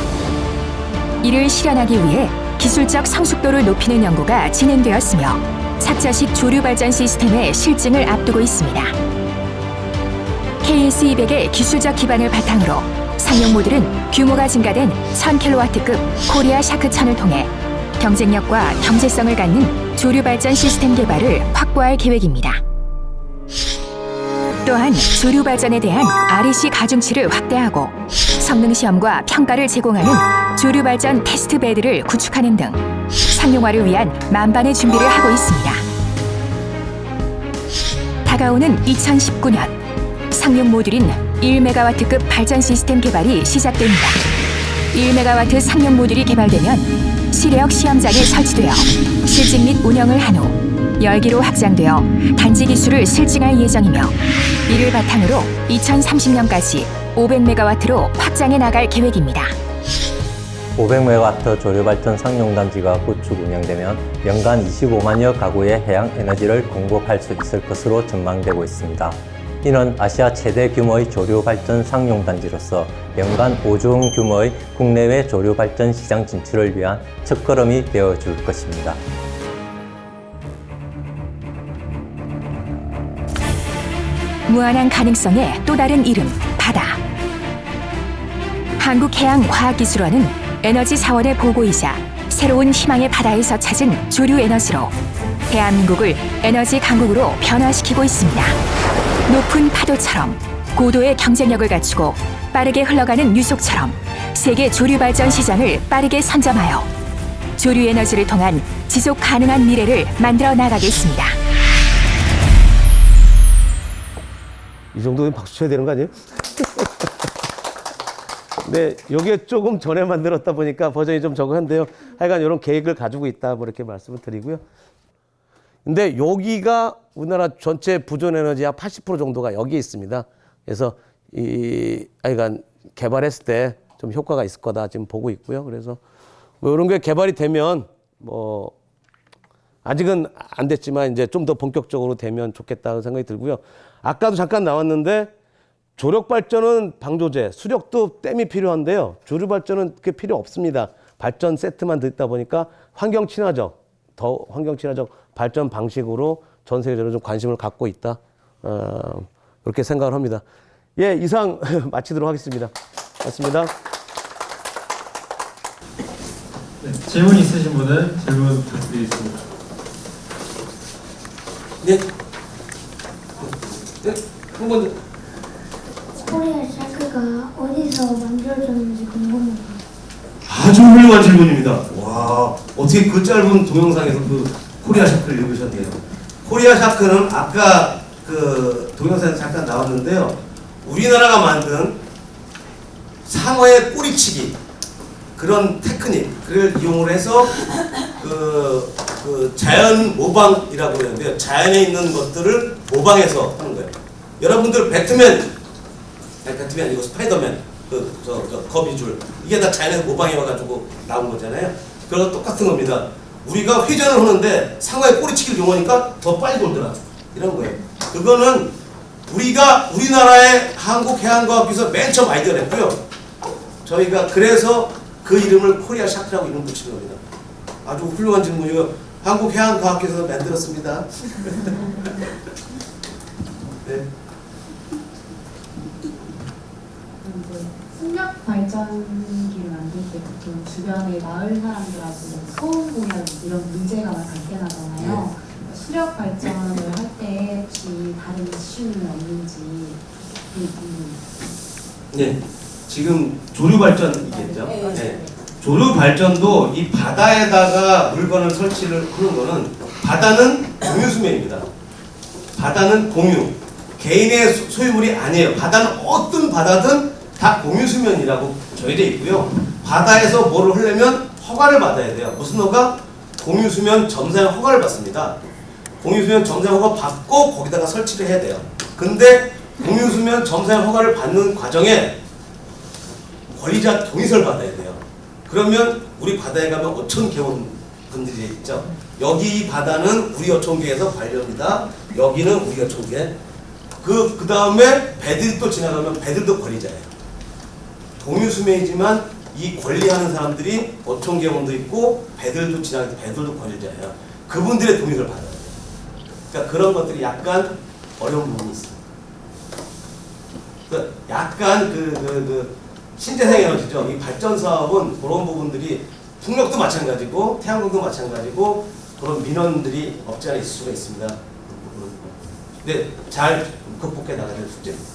이를 실현하기 위해 기술적 성숙도를 높이는 연구가 진행되었으며 삽자식 조류발전 시스템의 실증을 앞두고 있습니다. KS200의 기술적 기반을 바탕으로 상용 모듈은 규모가 증가된 1000kW급 코리아 샤크 1000을 통해 경쟁력과 경제성을 갖는 조류발전 시스템 개발을 확보할 계획입니다. 또한 조류 발전에 대한 REC 가중치를 확대하고 성능 시험과 평가를 제공하는 조류 발전 테스트 베드를 구축하는 등 상용화를 위한 만반의 준비를 하고 있습니다. 다가오는 2019년 상용 모듈인 1MW급 발전 시스템 개발이 시작됩니다. 1MW 상용 모듈이 개발되면 실외역 시험장에 설치되어 실증 및 운영을 한 후 열기로 확장되어 단지 기술을 실증할 예정이며, 이를 바탕으로 2030년까지 500MW로 확장해 나갈 계획입니다. 500MW 조류발전 상용단지가 구축 운영되면 연간 25만여 가구의 해양 에너지를 공급할 수 있을 것으로 전망되고 있습니다. 이는 아시아 최대 규모의 조류발전 상용단지로서 연간 5조 원 규모의 국내외 조류발전 시장 진출을 위한 첫걸음이 되어줄 것입니다. 무한한 가능성의 또 다른 이름, 바다. 한국해양과학기술원은 에너지 사원의 보고이자 새로운 희망의 바다에서 찾은 조류 에너지로 대한민국을 에너지 강국으로 변화시키고 있습니다. 높은 파도처럼 고도의 경쟁력을 갖추고 빠르게 흘러가는 유속처럼 세계 조류 발전 시장을 빠르게 선점하여 조류 에너지를 통한 지속 가능한 미래를 만들어 나가겠습니다. 이 정도면 박수 쳐야 되는 거 아니에요? 네, 요게 조금 전에 만들었다 보니까 버전이 좀 적은데요. 하여간 이런 계획을 가지고 있다, 뭐 이렇게 말씀을 드리고요. 근데 여기가 우리나라 전체 보존 에너지 약 80% 정도가 여기에 있습니다. 그래서 하여간 개발했을 때 좀 효과가 있을 거다 지금 보고 있고요. 그래서 뭐 이런 게 개발이 되면 뭐 아직은 안 됐지만 이제 좀 더 본격적으로 되면 좋겠다는 생각이 들고요. 아까도 잠깐 나왔는데 조력 발전은 방조제, 수력도 댐이 필요한데요. 조류 발전은 그게 필요 없습니다. 발전 세트만 듣다 보니까 환경 친화적, 더 환경 친화적 발전 방식으로 전 세계적으로 좀 관심을 갖고 있다. 그렇게 생각을 합니다. 예, 이상 마치도록 하겠습니다. 맞습니다. 네, 질문 있으신 분은 질문 부탁드리겠습니다. 네. 네, 한 번. 코리아 샤크가 어디서 만들어졌는지 궁금해요. 아주 훌륭한 질문입니다. 와, 어떻게 그 짧은 동영상에서 그 코리아 샤크를 읽으셨네요. 코리아 샤크는 아까 그 동영상에서 잠깐 나왔는데요. 우리나라가 만든 상어의 꼬리치기 그런 테크닉을 이용을 해서 그 자연 모방이라고 그러는데요. 자연에 있는 것들을 모방해서 하는 거예요. 여러분들 배트맨 아니고 스파이더맨 저 거미줄 이게 다 자연에서 모방해 와가지고 나온 거잖아요. 그거랑 똑같은 겁니다. 우리가 회전을 하는데 상어의 꼬리치기를 이용하니까 더 빨리 돌더라 이런 거예요. 그거는 우리가 우리나라의 한국해양과학기술 맨 처음 아이디어를 했고요. 저희가 그래서 그 이름을 코리아 샤크라고 이름 붙인 겁니다. 아주 훌륭한 질문이고요. 한국해양과학기술에서 만들었습니다. 네. 풍력 발전기를 만들 때 보통 주변의 마을 사람들하고 소음 공연 이런 문제가 발생하잖아요. 수력 발전을 할 때 혹시 다른 이슈는 없는지 네. 지금 조류 발전이겠죠. 네. 조류 발전도 이 바다에다가 물건을 설치를 하는 거는 바다는 공유 수면입니다. 바다는 공유. 개인의 소유물이 아니에요. 바다는 어떤 바다든 다 공유 수면이라고 정해져 있고요. 바다에서 뭐를 하려면 허가를 받아야 돼요. 무슨 허가? 공유 수면 점사용 허가를 받습니다. 공유 수면 점사용 허가 받고 거기다가 설치를 해야 돼요. 근데 공유 수면 점사용 허가를 받는 과정에 권리자 동의서를 받아야 돼요. 그러면 우리 바다에 가면 어촌계원 분들이 있죠. 여기 이 바다는 우리 어촌계에서 관리합니다. 여기는 우리 어촌계. 그 다음에 배들이 또 지나가면 배들도 권리자예요. 공유 수면이지만 이 권리하는 사람들이 어촌계원도 있고 배들도 지나가서 배들도 권리자예요. 그분들의 동의를 받아야 돼요. 그러니까 그런 것들이 약간 어려운 부분이 있어요. 그러니까 약간 신재생 에너지죠. 이 발전 사업은 그런 부분들이 풍력도 마찬가지고 태양광도 마찬가지고 그런 민원들이 없지 않아 있을 수가 있습니다. 네, 잘 극복해 나가야 될 숙제입니다.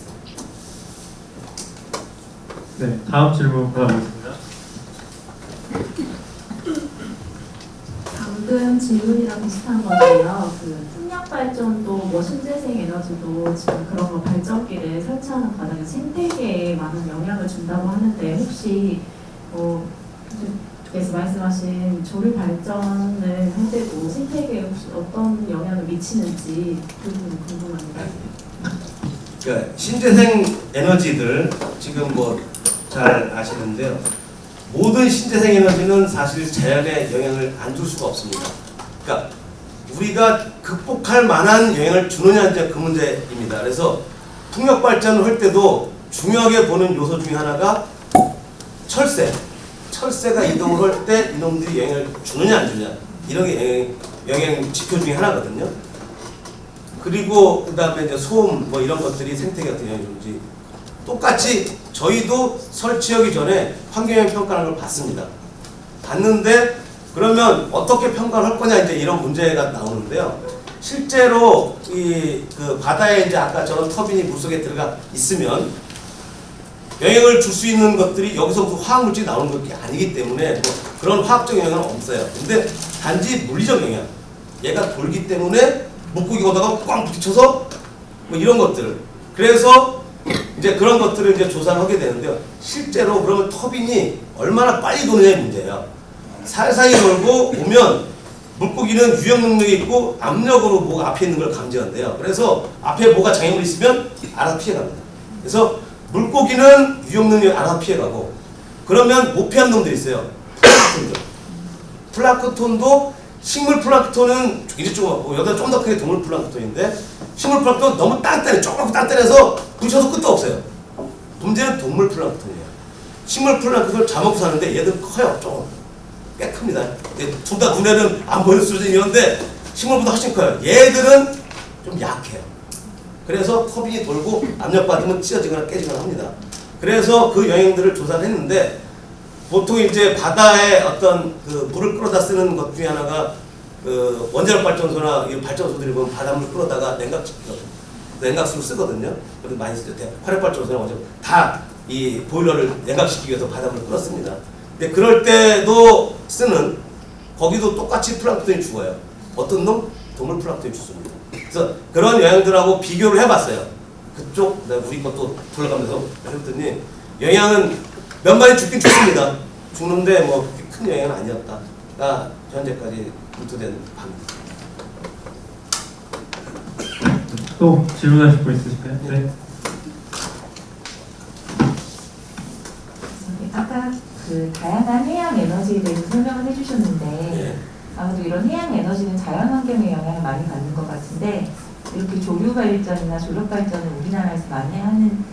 네, 다음 질문 받아보겠습니다. 방금 질문이랑 비슷한 건데요. 풍력 발전도 뭐 신재생 에너지도 지금 그런 거 발전기를 설치하는 과정에 생태계에 많은 영향을 준다고 하는데 혹시 께서 말씀하신 조류 발전을 할 때도 생태계에 혹시 어떤 영향을 미치는지 그 부분이 궁금합니다. 그러니까 신재생 에너지들 지금 뭐 잘 아시는데요. 모든 신재생 에너지는 사실 자연에 영향을 안 줄 수가 없습니다. 그러니까 우리가 극복할 만한 영향을 주느냐 이제 그 문제입니다. 그래서 풍력 발전을 할 때도 중요하게 보는 요소 중에 하나가 철새. 철새가 이동을 할 때 이놈들이 영향을 주느냐 안 주느냐 이런 게 영향 지표 중에 하나거든요. 그리고 그다음에 이제 소음 뭐 이런 것들이 생태계 어떤 영향을 주는지 똑같이 저희도 설치하기 전에 환경영향 평가라는 걸 받습니다. 받는데 그러면 어떻게 평가를 할 거냐 이제 이런 문제가 나오는데요. 실제로 그 바다에 이제 아까 저런 터빈이 물속에 들어가 있으면 영향을 줄 수 있는 것들이 여기서부터 화학물질이 나오는 것이 아니기 때문에 뭐 그런 화학적 영향은 없어요. 근데 단지 물리적 영향. 얘가 돌기 때문에 물고기 거다가 꽝 부딪혀서 뭐 이런 것들을. 그래서 이제 그런 것들을 이제 조사를 하게 되는데요. 실제로 그러면 터빈이 얼마나 빨리 도느냐의 문제예요. 살살이 돌고 오면 물고기는 유형 능력이 있고 압력으로 뭐가 앞에 있는 걸 감지한대요. 그래서 앞에 뭐가 장애물이 있으면 알아서 피해갑니다. 그래서 물고기는 유형 능력이 알아서 피해가고 그러면 못 피한 놈들이 있어요. 플랑크톤들. 플랑크톤도 식물 플랑크톤은 이제 좀 여기다 좀 더 크게 동물 플랑크톤인데 식물 플랑크톤 너무 단단해. 조금 단단해서 부딪혀도 끝도 없어요. 문제는 동물 플랑크톤이에요. 식물 플랑크톤을 잡아먹고 사는데 얘들은 커요. 조금. 꽤 큽니다. 둘 다 눈에는 안 보이는 수준이었는데 식물보다 훨씬 커요. 얘들은 좀 약해요. 그래서 터빈이 돌고 압력받으면 찢어지거나 깨지거나 합니다. 그래서 그 영향들을 조사를 했는데 보통 이제 바다에 어떤 그 물을 끌어다 쓰는 것 중에 하나가 그 원자력 발전소나 이 발전소들이 보면 바닷물 끌어다가 냉각수를 쓰거든요. 그래서 많이 쓰죠. 화력 발전소나 원자력 다 이 보일러를 냉각시키기 위해서 바닷물을 끌었습니다. 근데 그럴 때도 쓰는 거기도 똑같이 플랑크톤이 죽어요. 어떤 놈? 동물 플랑크톤이 죽습니다. 그래서 그런 영향들하고 비교를 해봤어요. 그쪽 우리 것도 돌아가면서 했더니 영향은 몇 마리 죽긴 죽습니다. 죽는데 뭐 큰 영향은 아니었다가 현재까지 검토된 바입니다. 또 질문하실 거 있으실까요? 네. 아까 그 다양한 해양 에너지에 대해서 설명을 해주셨는데 네. 아무래도 이런 해양 에너지는 자연 환경에 영향을 많이 받는 것 같은데 이렇게 조류 발전이나 조력 발전을 우리나라에서 많이 하는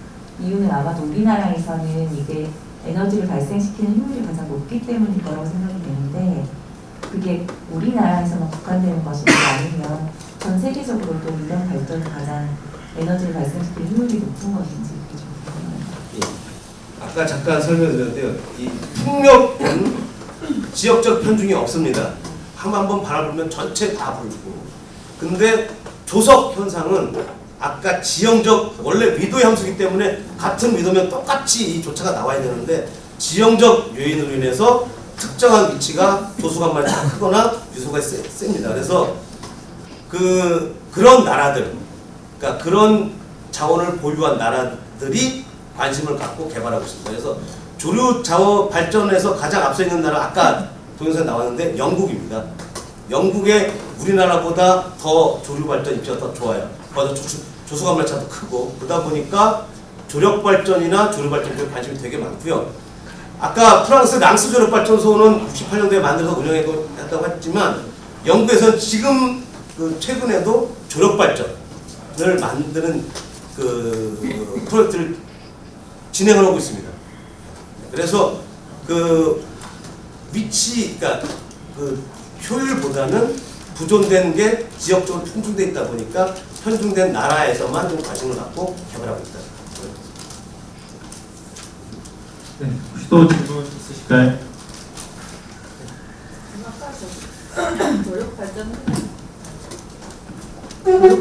이유는 아마도 우리나라에서는 이게 에너지를 발생시키는 효율이 가장 높기 때문일 거라고 생각이 되는데 그게 우리나라에서만 국한되는 것인지 아니면 전 세계적으로도 이런 발전이 가장 에너지를 발생시키는 효율이 높은 것인지 그게 좀 궁금해요. 아까 잠깐 설명드렸는데요. 이 풍력은 지역적 편중이 없습니다. 한번 바라보면 전체 다 불고. 근데 조석 현상은 아까 지형적 원래 위도의 함수이기 때문에 같은 위도면 똑같이 이 조차가 나와야 되는데 지형적 요인으로 인해서 특정한 위치가 조수간만이 크거나 유소가 셉니다. 그래서 그런 나라들, 그러니까 그런 자원을 보유한 나라들이 관심을 갖고 개발하고 있습니다. 그래서 조류 자원 발전에서 가장 앞서 있는 나라 아까 동영상에 나왔는데 영국입니다. 영국에 우리나라보다 더 조류 발전 입지가 더 좋아요. 조수간말 차도 크고 그러다 보니까 조력 발전이나 조류 발전에 관심이 되게 많고요. 아까 프랑스 랑스 조력 발전소는 68년도에 만들어서 운영했다고 했지만 영국에서 지금 최근에도 조력 발전을 만드는 그 프로젝트를 진행을 하고 있습니다. 그래서 그 위치, 그러니까 그 효율보다는 부존된 게 지역적으로 편중되어 있다 보니까 편중된 나라에서만 좀 관심을 갖고 개발하고 있다. 네. 혹시 또 질문 있으실까요? 조력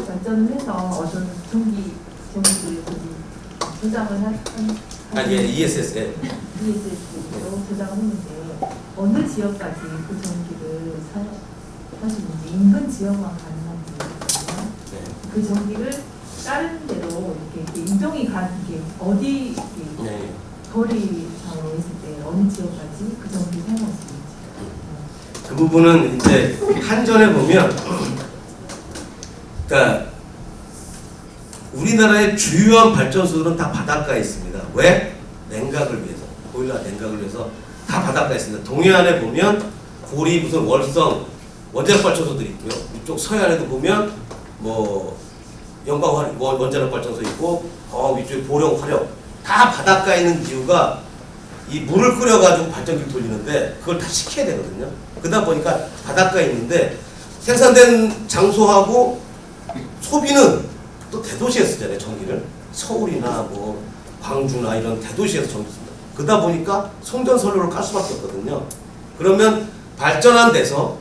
발전을 해서 어떤 전기를 조작을 ESS에 ESS로 조작을 했는데 어느 지역까지 그 전기를 사시는지 인근 지역만 가능한지 모르겠어요. 네. 그 전기를 다른 데로 이렇게 인종이 간 게 어디 이렇게 네. 거리상으로 했을 때 어느 지역까지 그 전기를 사용할 수 있는지. 그 부분은 이제 한전에 보면 그러니까 우리나라의 주요한 발전소들은 다 바닷가에 있습니다. 왜? 냉각을 위해서. 보일러 냉각을 위해서 다 바닷가에 있습니다. 동해안에 보면 고리, 무슨 월성, 원자력 발전소들이 있고요. 이쪽 서해안에도 보면 뭐 영광 원자력 발전소 있고 위쪽에 보령, 화력 다 바닷가에 있는 이유가 이 물을 끓여가지고 발전기를 돌리는데 그걸 다 식혀야 되거든요. 그러다 보니까 바닷가에 있는데 생산된 장소하고 소비는 또 대도시에 쓰잖아요, 전기를. 서울이나 뭐 광주나 이런 대도시에서 전기 씁니다. 그러다 보니까 송전선로를 깔 수밖에 없거든요. 그러면 발전한 데서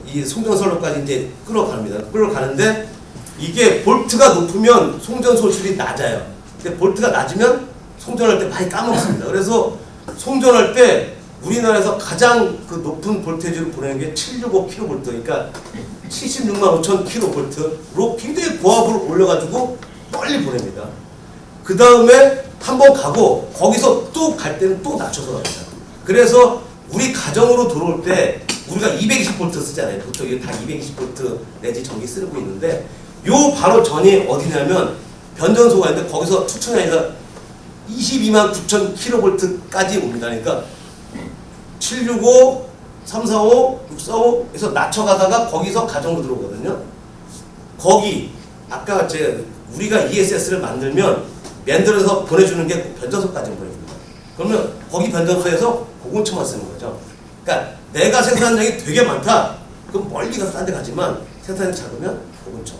이 송전선로까지 이제 끌어갑니다. 끌어가는데 이게 볼트가 높으면 송전 소출이 낮아요. 근데 볼트가 낮으면 송전할 때 많이 까먹습니다. 그래서 송전할 때 우리나라에서 가장 그 높은 볼테이지를 보내는 게 765kV, 그러니까 76만 5천 kV로 굉장히 고압으로 올려가지고 멀리 보냅니다. 그 다음에 한번 가고 거기서 또 갈 때는 또 낮춰서 갑니다. 그래서 우리 가정으로 들어올 때 우리가 220V 쓰잖아요. 보통 이게 다 220V 내지 전기 쓰고 있는데 요 바로 전이 어디냐면 변전소가 있는데 거기서 투천에서 22만 9천 kV까지 옵니다. 그러니까 765, 345, 645에서 낮춰가다가 거기서 가정으로 들어오거든요. 거기 아까 우리가 ESS를 만들면 만들어서 보내주는 게 변전소까지 보내줍니다. 그러면 거기 변전소에서 고공처만 쓰는 거죠. 그러니까 내가 생산량이 되게 많다. 그럼 멀리 가서 딴 데 가지만 생산량이 작으면 고공처.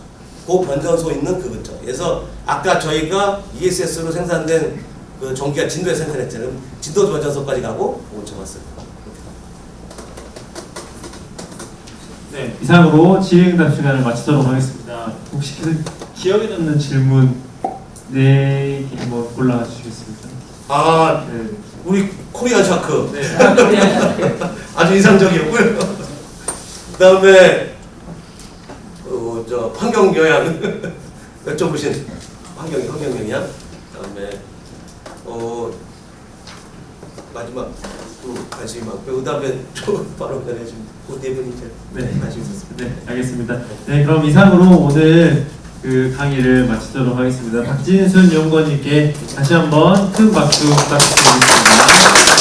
그 변전소 있는 그 근처. 그래서 아까 저희가 ESS로 생산된 그 전기가 진도에 생산했잖아요. 진도 변전소까지 가고 고공처만 씁니다. 네, 이상으로 질의응답 시간을 마치도록 하겠습니다. 혹시 기억에 남는 질문 4개 한번 골라 주시겠습니까? 네. 우리 코리안 샤크. 네. 아주 인상적이었고요. 그다음에 환경 영향 여쭤보신 환경 영향. 그다음에 마지막 관심이 많고요. 그다음에 바로 전해준 그 분이 제일 관심 있었습니다. 네, 알겠습니다. 네, 그럼 이상으로 오늘 그 강의를 마치도록 하겠습니다. 박진순 연구원님께 다시 한번 큰 박수 부탁드리겠습니다.